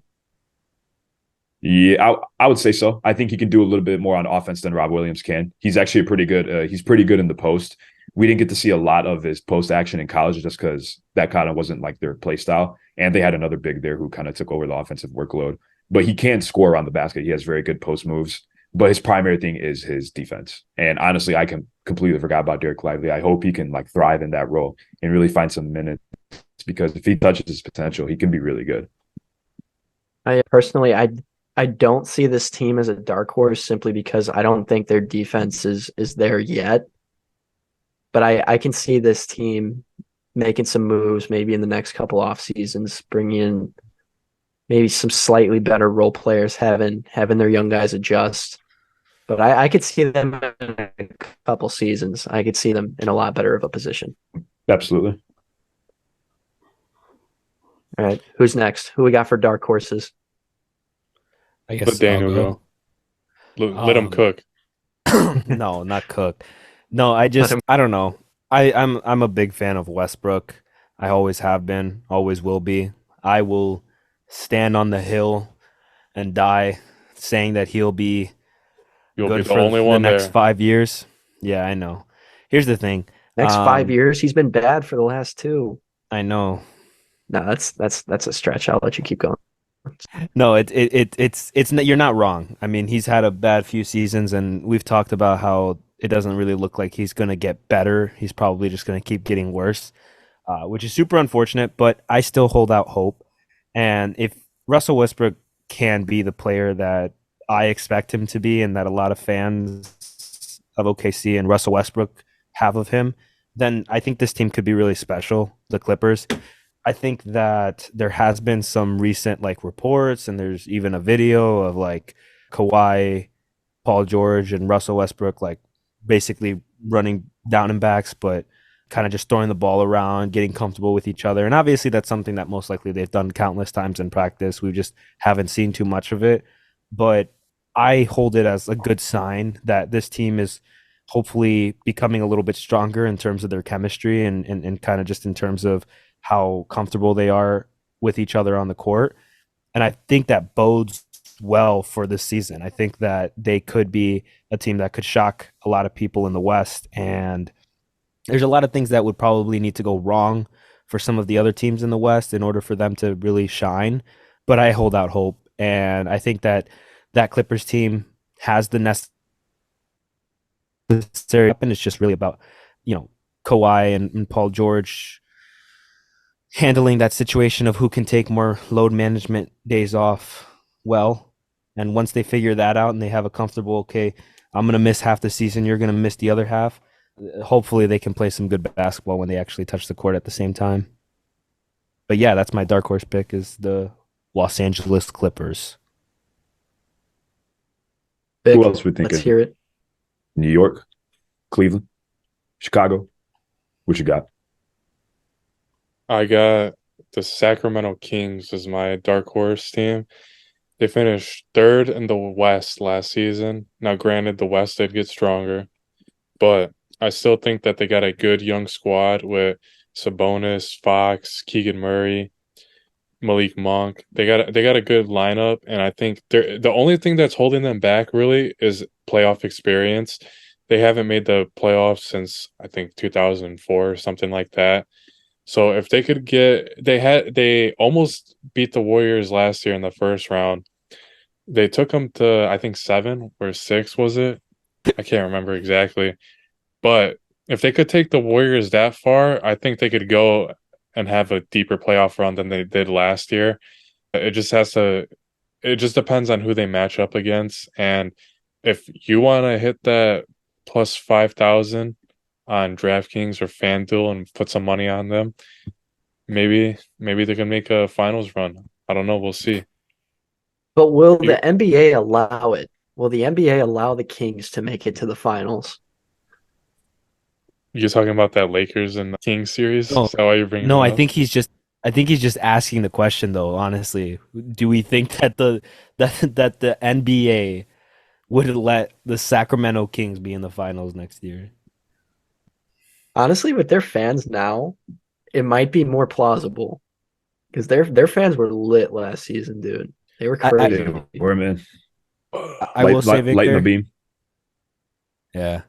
Yeah, I would say so. I think he can do a little bit more on offense than Rob Williams can. He's actually a pretty good. He's pretty good in the post. We didn't get to see a lot of his post action in college just because that kind of wasn't like their play style. And they had another big there who kind of took over the offensive workload. But he can score on the basket. He has very good post moves. But his primary thing is his defense. And honestly, I can completely forgot about Derek Lively. I hope he can like thrive in that role and really find some minutes because if he touches his potential, he can be really good. I personally, I don't see this team as a dark horse simply because I don't think their defense is there yet. But I can see this team making some moves maybe in the next couple off seasons, bringing in maybe some slightly better role players, having their young guys adjust. But I could see them in a couple seasons. I could see them in a lot better of a position. Absolutely. All right, who's next? Who we got for dark horses? I Let guess I'll Daniel go. Let him cook. No, not Cook. No, I him- don't know. I'm a big fan of Westbrook. I always have been, always will be. I will stand on the hill and die saying that he'll be You'll be good the for only the one next there. 5 years. Yeah, I know. Here's the thing. Next 5 years, he's been bad for the last two. I know. No, that's a stretch. I'll let you keep going. No, it's you're not wrong. I mean, he's had a bad few seasons, and we've talked about how it doesn't really look like he's going to get better. He's probably just going to keep getting worse, which is super unfortunate. But I still hold out hope. And if Russell Westbrook can be the player that I expect him to be, and that a lot of fans of OKC and Russell Westbrook have of him, then I think this team could be really special. The Clippers. I think that there has been some recent like reports, and there's even a video of like Kawhi, Paul George, and Russell Westbrook like basically running down and backs, but kind of just throwing the ball around, getting comfortable with each other. And obviously, that's something that most likely they've done countless times in practice. We just haven't seen too much of it. But I hold it as a good sign that this team is hopefully becoming a little bit stronger in terms of their chemistry and kind of just in terms of how comfortable they are with each other on the court. And I think that bodes well for this season. I think that they could be a team that could shock a lot of people in the West. And there's a lot of things that would probably need to go wrong for some of the other teams in the West in order for them to really shine. But I hold out hope. And I think that that Clippers team has the necessary weapon. It's just really about, Kawhi and Paul George handling that situation of who can take more load management days off well. And once they figure that out and they have a comfortable, okay, I'm going to miss half the season, you're going to miss the other half, hopefully they can play some good basketball when they actually touch the court at the same time. But yeah, that's my dark horse pick is the Los Angeles Clippers. Vic, Who else we let's thinking? hear it. New York, Cleveland, Chicago. What you got? I got the Sacramento Kings as my dark horse team. They finished third in the West last season. Now, granted, the West did get stronger, but I still think that they got a good young squad with Sabonis, Fox, Keegan Murray, Malik Monk. They got a good lineup, and I think the only thing that's holding them back really is playoff experience. They haven't made the playoffs since I think 2004 or something like that. So if they could they almost beat the Warriors last year in the first round. They took them to I think 7 or 6 was it? I can't remember exactly. But if they could take the Warriors that far, I think they could go and have a deeper playoff run than they did last year. It just has to, it just depends on who they match up against. And if you want to hit that plus 5,000 on DraftKings or FanDuel and put some money on them, maybe they can make a finals run. I don't know. We'll see. But will the NBA allow it? Will the NBA allow the Kings to make it to the finals? You're talking about that Lakers and Kings series? No, Is that why you're bringing no, it I up? think he's just asking the question though, honestly. Do we think that the NBA would let the Sacramento Kings be in the finals next year? Honestly, with their fans now, it might be more plausible because their fans were lit last season, dude. They were crazy. They were, man. I will say, Lighten the Victor. beam. Yeah.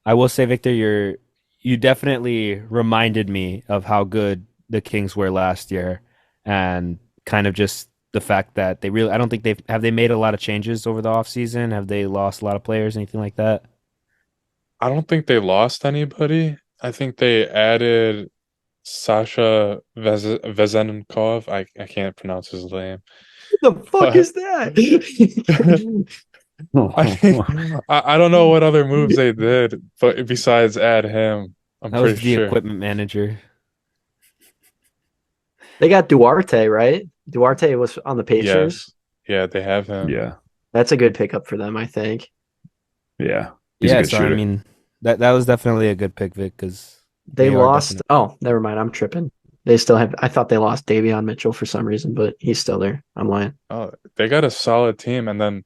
I will say, Victor, you definitely reminded me of how good the Kings were last year, and kind of just the fact that I don't think they made a lot of changes over the offseason. Have they lost a lot of players, anything like that? I don't think they lost anybody. I think they added Sasha Vezenkov. I can't pronounce his name. What the fuck But is that? I don't know what other moves they did, but besides add him, I'm That was pretty the sure. equipment manager. They got Duarte, right? Duarte was on the Pacers. Yeah, they have him. Yeah. That's a good pickup for them, I think. Yeah. He's a Yeah, good so I shooter. mean that was definitely a good pick, Vic, because They are lost. definitely. Oh, never mind. I'm tripping. They still have. I thought they lost Davion Mitchell for some reason, but he's still there. I'm lying. Oh, they got a solid team, and then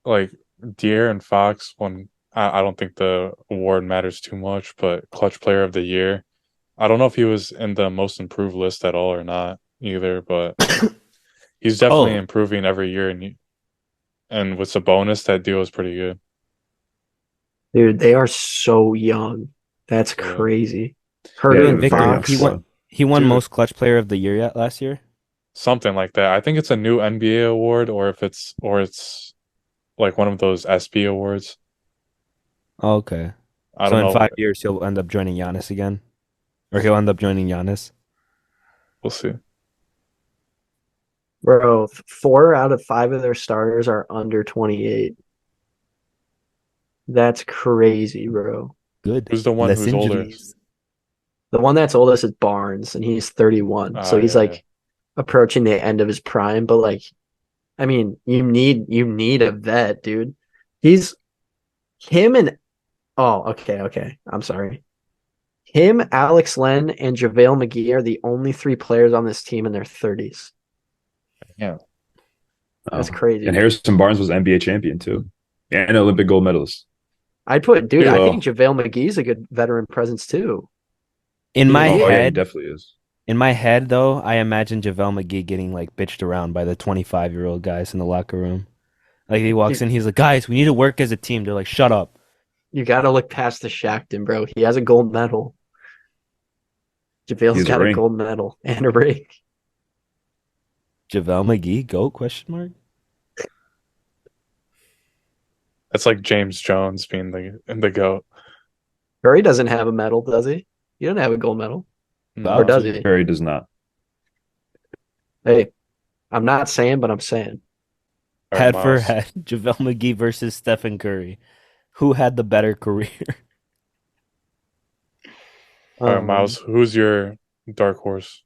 like Deere Fox won. I don't think the award matters too much, but Clutch Player of the Year. I don't know if he was in the most improved list at all or not either, but he's definitely Oh, improving every year, and with Sabonis, that deal is pretty good. Dude, they are so young. That's Yeah. crazy. Yeah, Herder he and was a very young Fox. squad. he won Dude. most clutch player of the year yet last year. Something like that. I think it's a new NBA award, or it's like one of those SB awards. Oh, okay. I So don't in know. 5 years he'll end up joining Giannis again, or he'll end up joining Giannis. We'll see. Bro, 4 out of 5 of their starters are under 28. That's crazy, bro. Good. Who's the one Less who's older? injuries. The one that's oldest is Barnes, and he's 31. So he's Yeah, like approaching the end of his prime. But like, I mean, you need a vet, dude. He's him and okay. I'm sorry. Him, Alex Len, and JaVale McGee are the only 3 players on this team in their 30s. yeah. That's crazy. And Harrison Barnes was NBA champion too. And an Olympic gold medalist. I think Well- JaVale McGee's a good veteran presence too. In my Oh, yeah, he head, definitely is. though, I imagine JaVale McGee getting like bitched around by the 25-year-old guys in the locker room. Like he walks in, he's like, "Guys, we need to work as a team." They're like, "Shut up." You got to look past the Shackton, bro. He has a gold medal. JaVale's He has a got a ring. gold medal and a ring. JaVale McGee, GOAT? Question mark. That's like James Jones being the GOAT. Curry doesn't have a medal, does he? He doesn't have a gold medal. No. Or does he? Curry does not. Hey, I'm not saying, but I'm saying. All right, Head for Miles. head, JaVale McGee versus Stephen Curry. Who had the better career? All right, Miles. Who's your dark horse?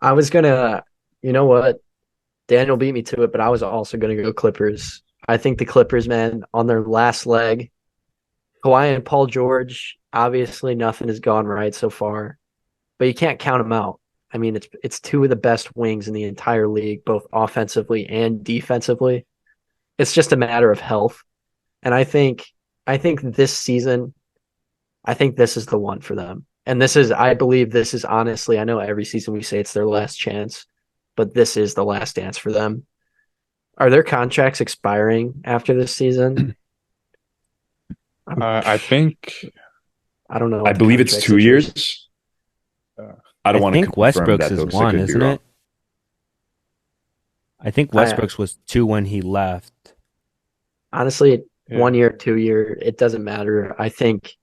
I was gonna, you know what? Daniel beat me to it, but I was also gonna go Clippers. I think the Clippers, man, on their last leg, Kawhi and Paul George, obviously nothing has gone right so far, but you can't count them out. I mean, it's 2 of the best wings in the entire league, both offensively and defensively. It's just a matter of health. And I think this season, I think this is the one for them. And I believe this is honestly, I know every season we say it's their last chance, but this is the last dance for them. Are their contracts expiring after this season? I think I don't know. I believe it's 2 years. I don't want to think confirm Westbrook's that though, is 'cause I one, could be isn't wrong. it? I think Westbrook's was 2 when he left. Honestly, Yeah. 1 year, 2 year, it doesn't matter. I think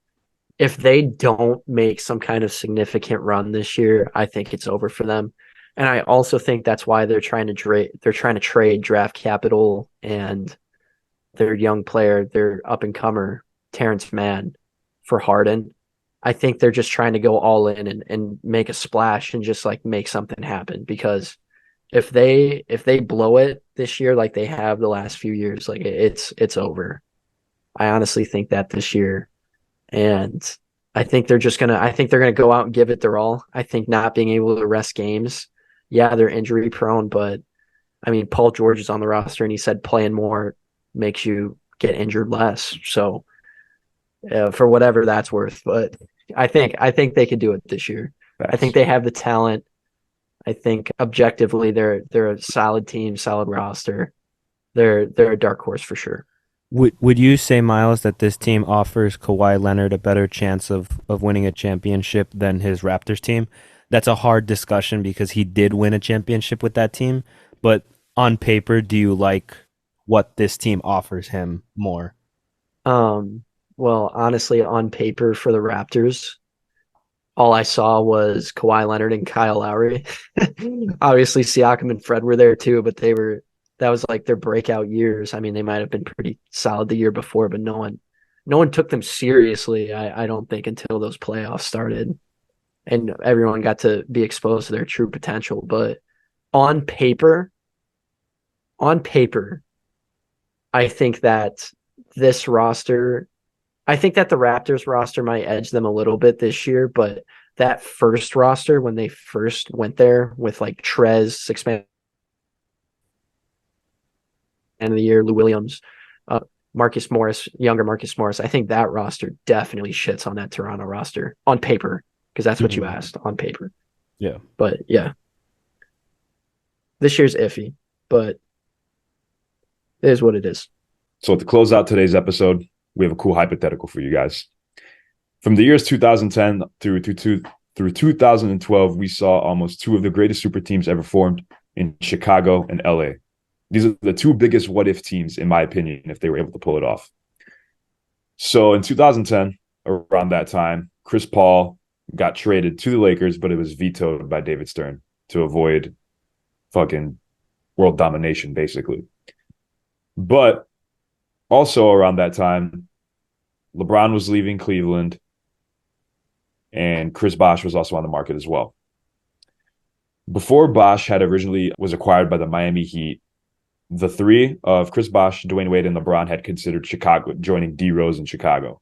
if they don't make some kind of significant run this year, I think it's over for them. And I also think that's why they're trying to trade draft capital and their young player, their up and comer, Terrence Mann, for Harden. I think they're just trying to go all in and make a splash and just like make something happen, because if they blow it this year like they have the last few years, like it's over. I honestly think that this year. And I think they're gonna go out and give it their all. I think not being able to rest games, yeah, they're injury prone, but I mean, Paul George is on the roster and he said playing more makes you get injured less. So for whatever that's worth, but I think they could do it this year. I think they have the talent. I think objectively they're a solid team, solid roster. They're a dark horse for sure. Would you say, Miles, that this team offers Kawhi Leonard a better chance of winning a championship than his Raptors team? That's a hard discussion because he did win a championship with that team. But on paper, do you like what this team offers him more? Well, honestly, on paper for the Raptors, all I saw was Kawhi Leonard and Kyle Lowry. Obviously, Siakam and Fred were there too, but that was like their breakout years. I mean, they might have been pretty solid the year before, but no one took them seriously, I don't think, until those playoffs started and everyone got to be exposed to their true potential. But on paper, I think that this roster, I think that the Raptors roster might edge them a little bit this year, but that first roster, when they first went there with like Trez, six-man end of the year, Lou Williams, Marcus Morris, younger Marcus Morris, I think that roster definitely shits on that Toronto roster on paper, because that's what you asked, on paper. Yeah. But yeah, this year's iffy, but it is what it is. So to close out today's episode, we have a cool hypothetical for you guys. From the years 2010 through 2012, we saw almost two of the greatest super teams ever formed in Chicago and LA. These are the two biggest what-if teams, in my opinion, if they were able to pull it off. So in 2010, around that time, Chris Paul got traded to the Lakers, but it was vetoed by David Stern to avoid fucking world domination, basically. But also around that time, LeBron was leaving Cleveland, and Chris Bosh was also on the market as well. Before Bosh was acquired by the Miami Heat, the three of Chris Bosh, Dwayne Wade, and LeBron had considered joining D Rose in Chicago.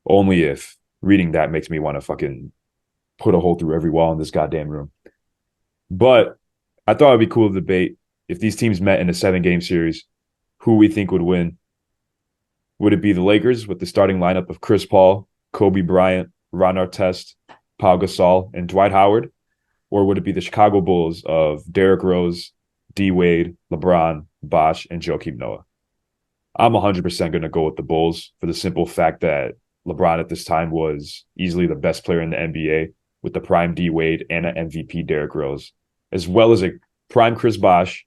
Only if reading that makes me want to fucking put a hole through every wall in this goddamn room. But I thought it'd be cool to debate if these teams met in a 7-game series, who we think would win. Would it be the Lakers with the starting lineup of Chris Paul, Kobe Bryant, Ron Artest, Pau Gasol, and Dwight Howard? Or would it be the Chicago Bulls of Derrick Rose, D Wade, LeBron, Bosh, and Joakim Noah? I'm 100% going to go with the Bulls for the simple fact that LeBron at this time was easily the best player in the NBA with the prime D Wade and an MVP Derrick Rose, as well as a prime Chris Bosh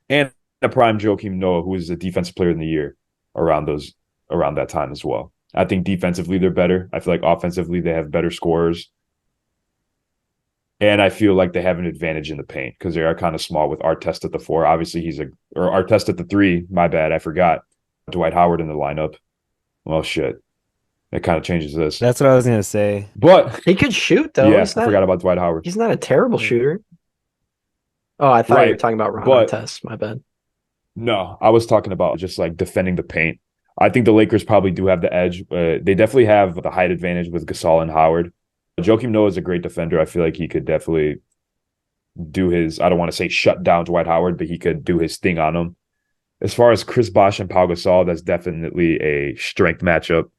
and a prime Joakim Noah, who was the defensive player in the year around that time as well. I think defensively they're better. I feel like offensively they have better scorers. And I feel like they have an advantage in the paint because they are kind of small with Artest at the 4. Obviously Artest at the 3. My bad, I forgot. Dwight Howard in the lineup. Well, shit. That kind of changes this. That's what I was going to say. But he could shoot though. Yeah, I forgot about Dwight Howard. He's not a terrible shooter. Oh, I thought you were talking about Ron Artest. My bad. No, I was talking about just like defending the paint. I think the Lakers probably do have the edge. They definitely have the height advantage with Gasol and Howard. Joakim Noah is a great defender. I feel like he could definitely do his, I don't want to say shut down Dwight Howard, but he could do his thing on him. As far as Chris Bosh and Pau Gasol, that's definitely a strength matchup.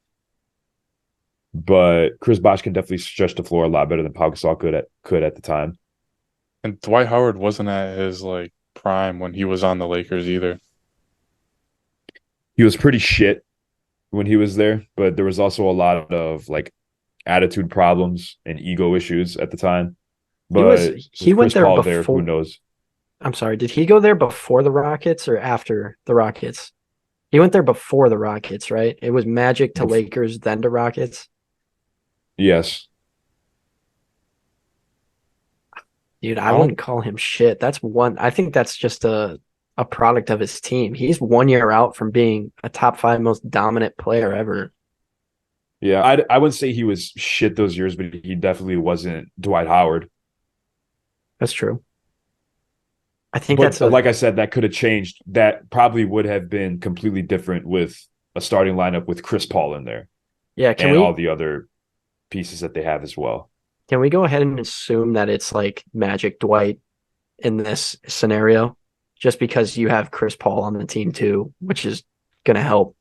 but Chris Bosh can definitely stretch the floor a lot better than Pau Gasol could at the time. And Dwight Howard wasn't at his like prime when he was on the Lakers either. He was pretty shit when he was there, but there was also a lot of like attitude problems and ego issues at the time. But He with went Chris there Paul there, who before. knows? I'm sorry, did he go there before the Rockets or after the Rockets? He went there before the Rockets, right? It was Magic to Lakers, then to Rockets. Yes. Dude, I I don't wouldn't call him shit. I think that's just a product of his team. He's 1 year out from being a top 5 most dominant player ever. Yeah, I wouldn't say he was shit those years, but he definitely wasn't Dwight Howard. That's true. I think But that's like I said, that could have changed. That probably would have been completely different with a starting lineup with Chris Paul in there yeah, and all the other pieces that they have as well. can we go ahead and assume that it's like Magic Dwight in this scenario? Just because you have Chris Paul on the team too, which is gonna help.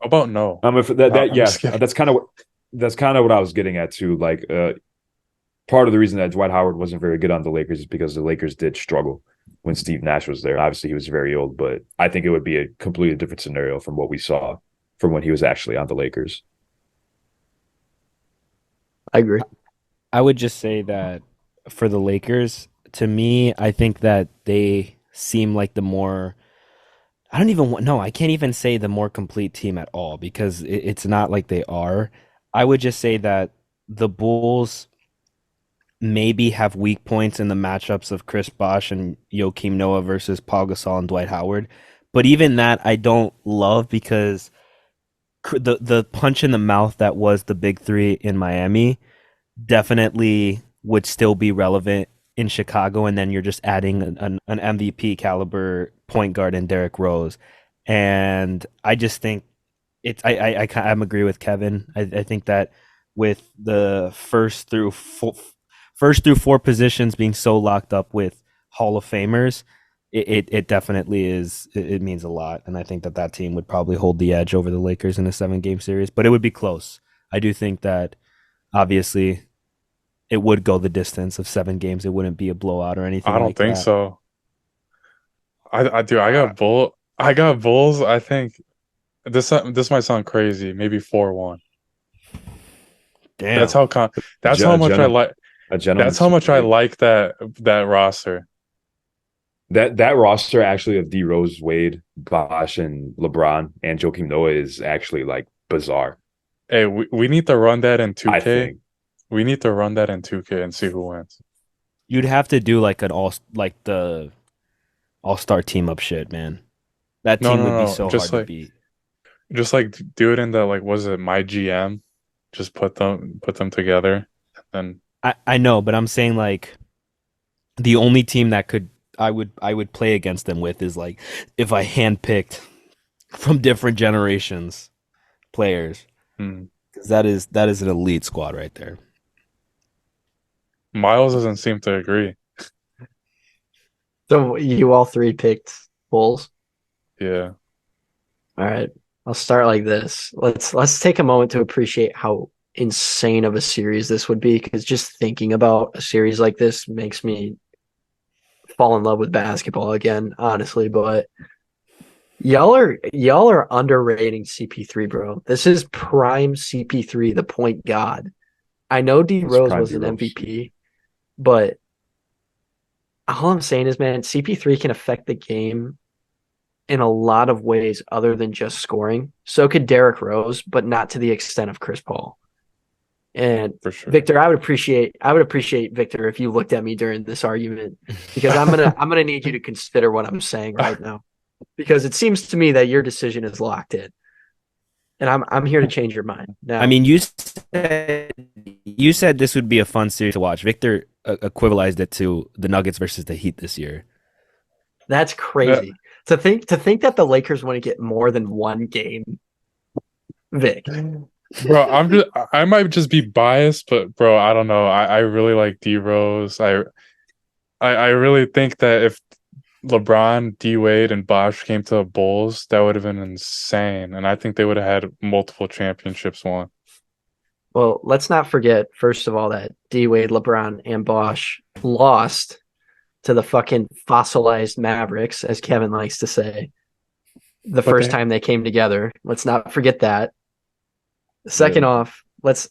How about no? If that I'm yeah, just kidding. that's kind of what I was getting at too. Like part of the reason that Dwight Howard wasn't very good on the Lakers is because the Lakers did struggle when Steve Nash was there. Obviously, he was very old, but I think it would be a completely different scenario from what we saw from when he was actually on the Lakers. I agree. I would just say that for the Lakers, to me, I think that they seem like the more. I don't even want. No, I can't even say the more complete team at all because it's not like they are. I would just say that the Bulls maybe have weak points in the matchups of Chris Bosh and Joakim Noah versus Paul Gasol and Dwight Howard. But even that, I don't love because the punch in the mouth that was the big three in Miami definitely would still be relevant in Chicago, and then you're just adding an MVP caliber point guard in Derrick Rose, and I just think I'm agree with Kevin. I think that with the first through four positions being so locked up with Hall of Famers, it definitely is. It means a lot, and I think that team would probably hold the edge over the Lakers in a 7-game series, but it would be close. I do think that obviously it would go the distance of 7 games. It wouldn't be a blowout or anything I don't like think that. so. I do. I got Bulls. I think this might sound crazy. Maybe 4-1. Damn. That's how that's how much I like. A That's gentleman's how much I sweep. like that roster. That roster actually of D Rose, Wade, Bosh, and LeBron and Joakim Noah is actually like bizarre. Hey, we need to run that in 2K. I think. We need to run that in 2K and see who wins. You'd have to do like the all-star team up shit, man. That team would be so hard Just to like beat. just like do it in the like was it my GM? Just put them together and I know, but I'm saying like the only team that I would play against them with is like if I handpicked from different generations players. hmm. 'Cause that is an elite squad right there. Miles doesn't seem to agree. So you all three picked Bulls. Yeah. All right. I'll start like this. Let's take a moment to appreciate how insane of a series this would be, because just thinking about a series like this makes me fall in love with basketball again, honestly. But y'all are underrating CP3, bro. This is prime CP3, the point god. I know D It's Rose prime was an D-Rose. MVP, but all I'm saying is, man, CP3 can affect the game in a lot of ways other than just scoring. So could Derrick Rose, but not to the extent of Chris Paul. And For sure. Victor, I would appreciate Victor if you looked at me during this argument, because I'm gonna need you to consider what I'm saying right now, because it seems to me that your decision is locked in, and I'm here to change your mind. Now, I mean, you said this would be a fun series to watch. Victor equivalized it to the Nuggets versus the Heat this year. that's crazy to think that the Lakers want to get more than one game. Vic, Bro, I might just be biased, but bro, I don't know. I really like D Rose. I really think that if LeBron, D Wade, and Bosh came to the Bulls, that would have been insane. And I think they would have had multiple championships won. Well, let's not forget, first of all, that D Wade, LeBron, and Bosh lost to the fucking fossilized Mavericks, as Kevin likes to say, the But first time they came together. Let's not forget that. Second Yeah. off,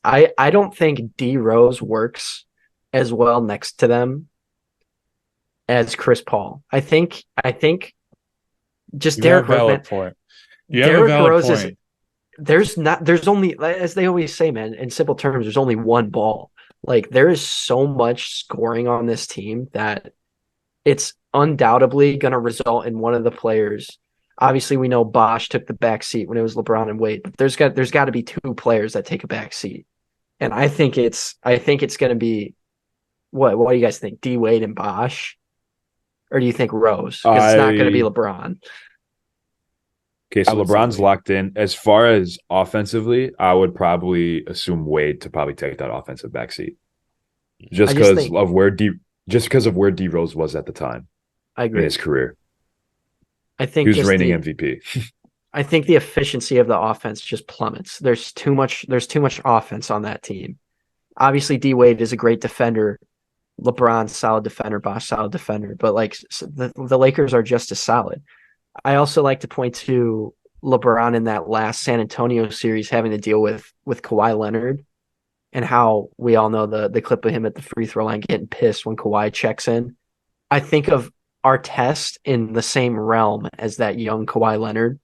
I don't think D Rose works as well next to them as Chris Paul. I think just you have Derrick Rose, man. valid point. You have a Derrick valid Rose is point. there's only, as they always say, man, in simple terms, there's only one ball. Like there is so much scoring on this team that it's undoubtedly going to result in one of the players. Obviously, we know Bosh took the back seat when it was LeBron and Wade, but there's got to be two players that take a back seat, and I think it's going to be what do you guys think? D Wade and Bosh, or do you think Rose? Because it's not going to be LeBron. Okay, I so would say LeBron's Wade. locked in. As far as offensively, I would probably assume Wade to probably take that offensive backseat, just I just because think of where D Rose was at the time I in agree. his career. I He think was just reigning the MVP. I think the efficiency of the offense just plummets. There's too much offense on that team. Obviously, D Wade is a great defender. LeBron's solid defender, Bosh solid defender, but like the Lakers are just as solid. I also like to point to LeBron in that last San Antonio series having to deal with Kawhi Leonard, and how we all know the clip of him at the free throw line getting pissed when Kawhi checks in. I think of Artest in the same realm as that young Kawhi Leonard,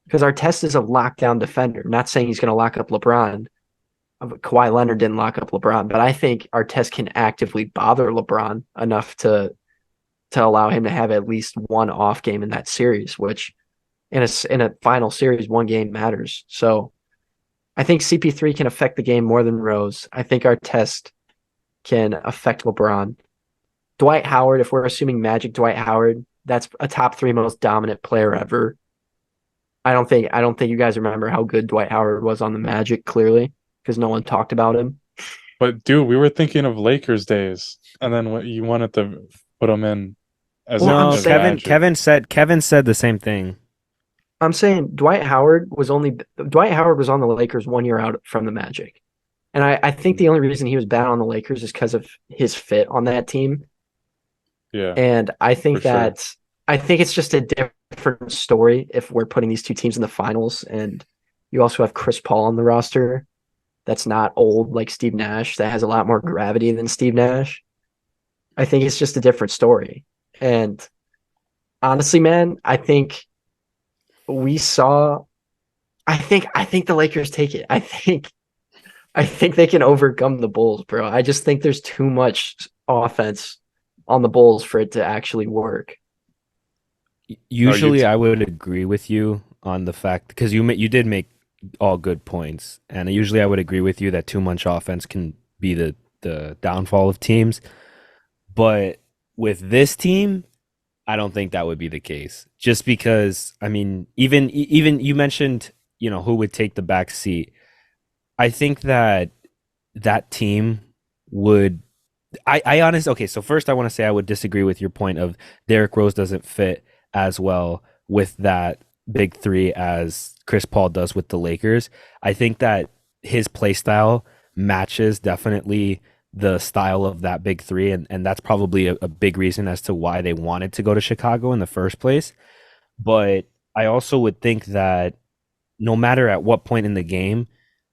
because Artest is a lockdown defender. I'm not saying he's going to lock up LeBron. Kawhi Leonard didn't lock up LeBron, but I think Artest can actively bother LeBron enough to allow him to have at least one off game in that series, which in a final series, one game matters. So I think CP3 can affect the game more than Rose. I think Artest can affect LeBron. Dwight Howard, if we're assuming Magic Dwight Howard, that's a top three most dominant player ever. I don't think you guys remember how good Dwight Howard was on the Magic, clearly, because no one talked about him. But dude, we were thinking of Lakers days, and then what you wanted to put him in as Well, I'm No, as saying Magic. Kevin said the same thing. I'm saying Dwight Howard was on the Lakers 1 year out from the Magic. And I think the only reason he was bad on the Lakers is because of his fit on that team. Yeah, And for sure. I think it's just a different story if we're putting these two teams in the finals. And you also have Chris Paul on the roster that's not old like Steve Nash, that has a lot more gravity than Steve Nash. I think it's just a different story. And honestly, man, we saw I think the Lakers take it. I think they can overcome the Bulls, bro. I just think there's too much offense on the Bulls for it to actually work. Usually, I would agree with you on the fact because you did make all good points, and usually I would agree with you that too much offense can be the downfall of teams. But with this team, I don't think that would be the case. Just because, I mean, even you mentioned, who would take the back seat. I think that team would. I honestly, okay. So first, I want to say I would disagree with your point of Derrick Rose doesn't fit as well with that big three as Chris Paul does with the Lakers. I think that his play style matches definitely the style of that big three, and that's probably a big reason as to why they wanted to go to Chicago in the first place. But I also would think that no matter at what point in the game,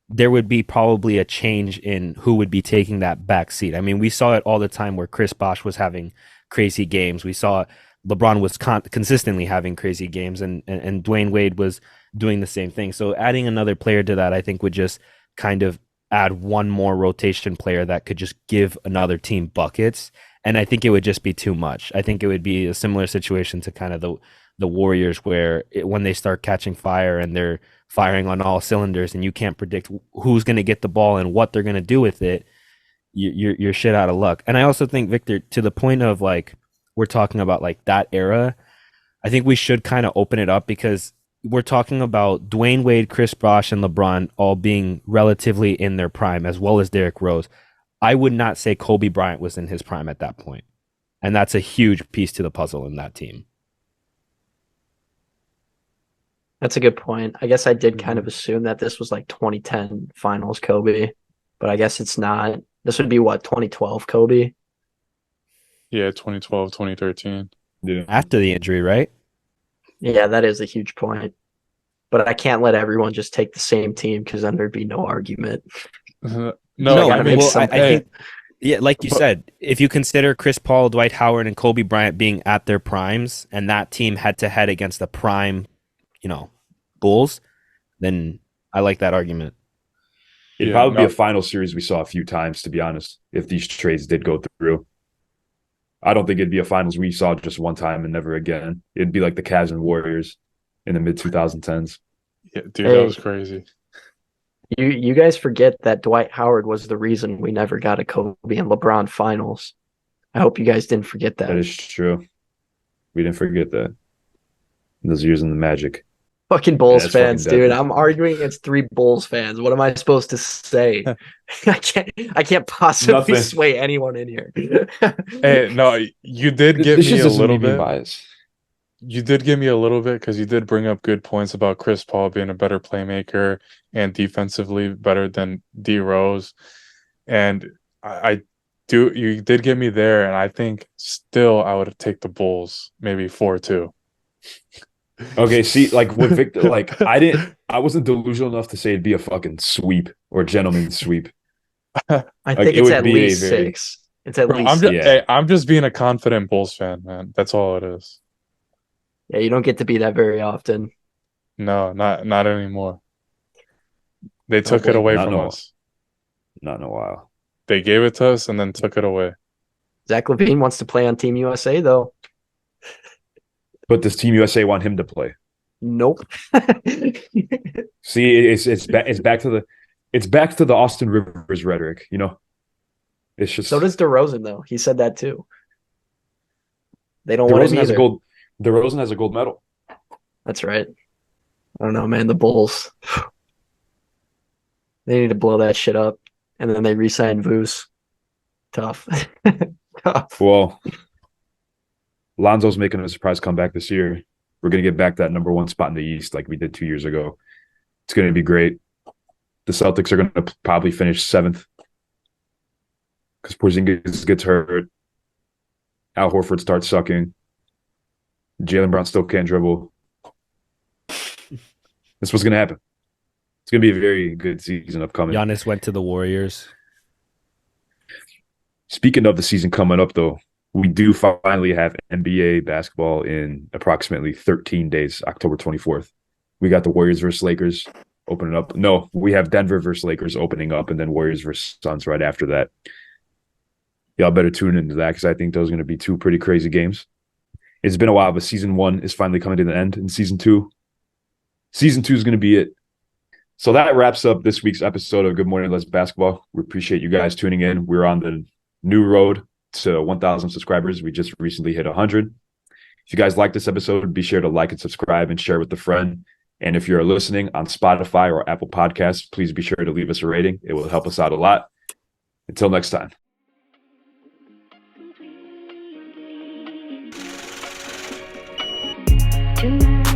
there would be probably a change in who would be taking that back seat. I mean, we saw it all the time where Chris Bosh was having crazy games. We saw LeBron was consistently having crazy games, and Dwayne Wade was doing the same thing. So adding another player to that, I think, would just kind of add one more rotation player that could just give another team buckets. And I think it would just be too much. I think it would be a similar situation to kind of the Warriors, where when they start catching fire and they're firing on all cylinders, and you can't predict who's going to get the ball and what they're going to do with it, you're shit out of luck. And I also think, Victor, to the point of like we're talking about like that era, I think we should kind of open it up because we're talking about Dwayne Wade, Chris Bosh, and LeBron all being relatively in their prime, as well as Derrick Rose. I would not say Kobe Bryant was in his prime at that point, and that's a huge piece to the puzzle in that team. That's a good point. I guess I did kind of assume that this was like 2010 finals Kobe. but I guess it's not. This would be what, 2012 Kobe? Yeah, 2012, 2013. Yeah. After the injury, right? Yeah, that is a huge point. But I can't let everyone just take the same team because then there'd be no argument. No, gotta I mean, make well, something. I think, yeah, like you But- said, if you consider Chris Paul, Dwight Howard, and Kobe Bryant being at their primes, and that team head to head against the prime, Bulls, then I like that argument. It'd Yeah, probably be no. a final series we saw a few times, to be honest, if these trades did go through. I don't think it'd be a finals we saw just one time and never again. It'd be like the Cavs and Warriors in the mid 2010s. Yeah, dude, Hey. that was crazy. You guys forget that Dwight Howard was the reason we never got a Kobe and LeBron finals. I hope you guys didn't forget that. That is true. We didn't forget that. Those years in the Magic. Fucking Bulls that's fucking fans, dude. deadly. I'm arguing against 3 Bulls fans. What am I supposed to say? I can't possibly Nothing. sway anyone in here. Hey, no, you did get This me is a just little me being bit. biased. You did give me a little bit because you did bring up good points about Chris Paul being a better playmaker and defensively better than D Rose. And I do, you did get me there, and I think still I would take the Bulls, maybe 4-2. Okay, see, like with Victor, like I wasn't delusional enough to say it'd be a fucking sweep or gentleman's sweep. I Like, think it it's would at be a least very- 6. It's at Bro, least I'm just, Yeah. hey, I'm just being a confident Bulls fan, man. That's all it is. Yeah, you don't get to be that very often. No, not anymore. They took boy. it away Not from no. us. Not in a while. They gave it to us and then took it away. Zach LaVine wants to play on Team USA though. But does Team USA want him to play? Nope. See, it's back to the Austin Rivers rhetoric, It's just So does DeRozan though. He said that too. They don't want him DeRozan has a either. gold. DeRozan has a gold medal. That's right. I don't know, man. The Bulls. They need to blow that shit up. And then they re-sign Vooz. Tough. Tough. Well, Lonzo's making a surprise comeback this year. We're gonna get back that number 1 spot in the East like we did 2 years ago. It's gonna be great. The Celtics are gonna probably finish 7th because Porzingis gets hurt. Al Horford starts sucking. Jaylen Brown still can't dribble. That's what's gonna happen. It's gonna be a very good season upcoming. Giannis went to the Warriors. Speaking of the season coming up, though, we do finally have NBA basketball in approximately 13 days, October 24th. We got the Warriors versus Lakers opening up. No, we have Denver versus Lakers opening up, and then Warriors versus Suns right after that. Y'all better tune into that because I think those are going to be 2 pretty crazy games. It's been a while, but season 1 is finally coming to the end, and season 2 is going to be it. So that wraps up this week's episode of Good Morning Let's Basketball. We appreciate you guys tuning in. We're on the new road to 1,000 subscribers. We just recently hit 100. If you guys like this episode, be sure to like and subscribe and share with a friend. And if you're listening on Spotify or Apple Podcasts, please be sure to leave us a rating. It will help us out a lot. Until next time. Tonight.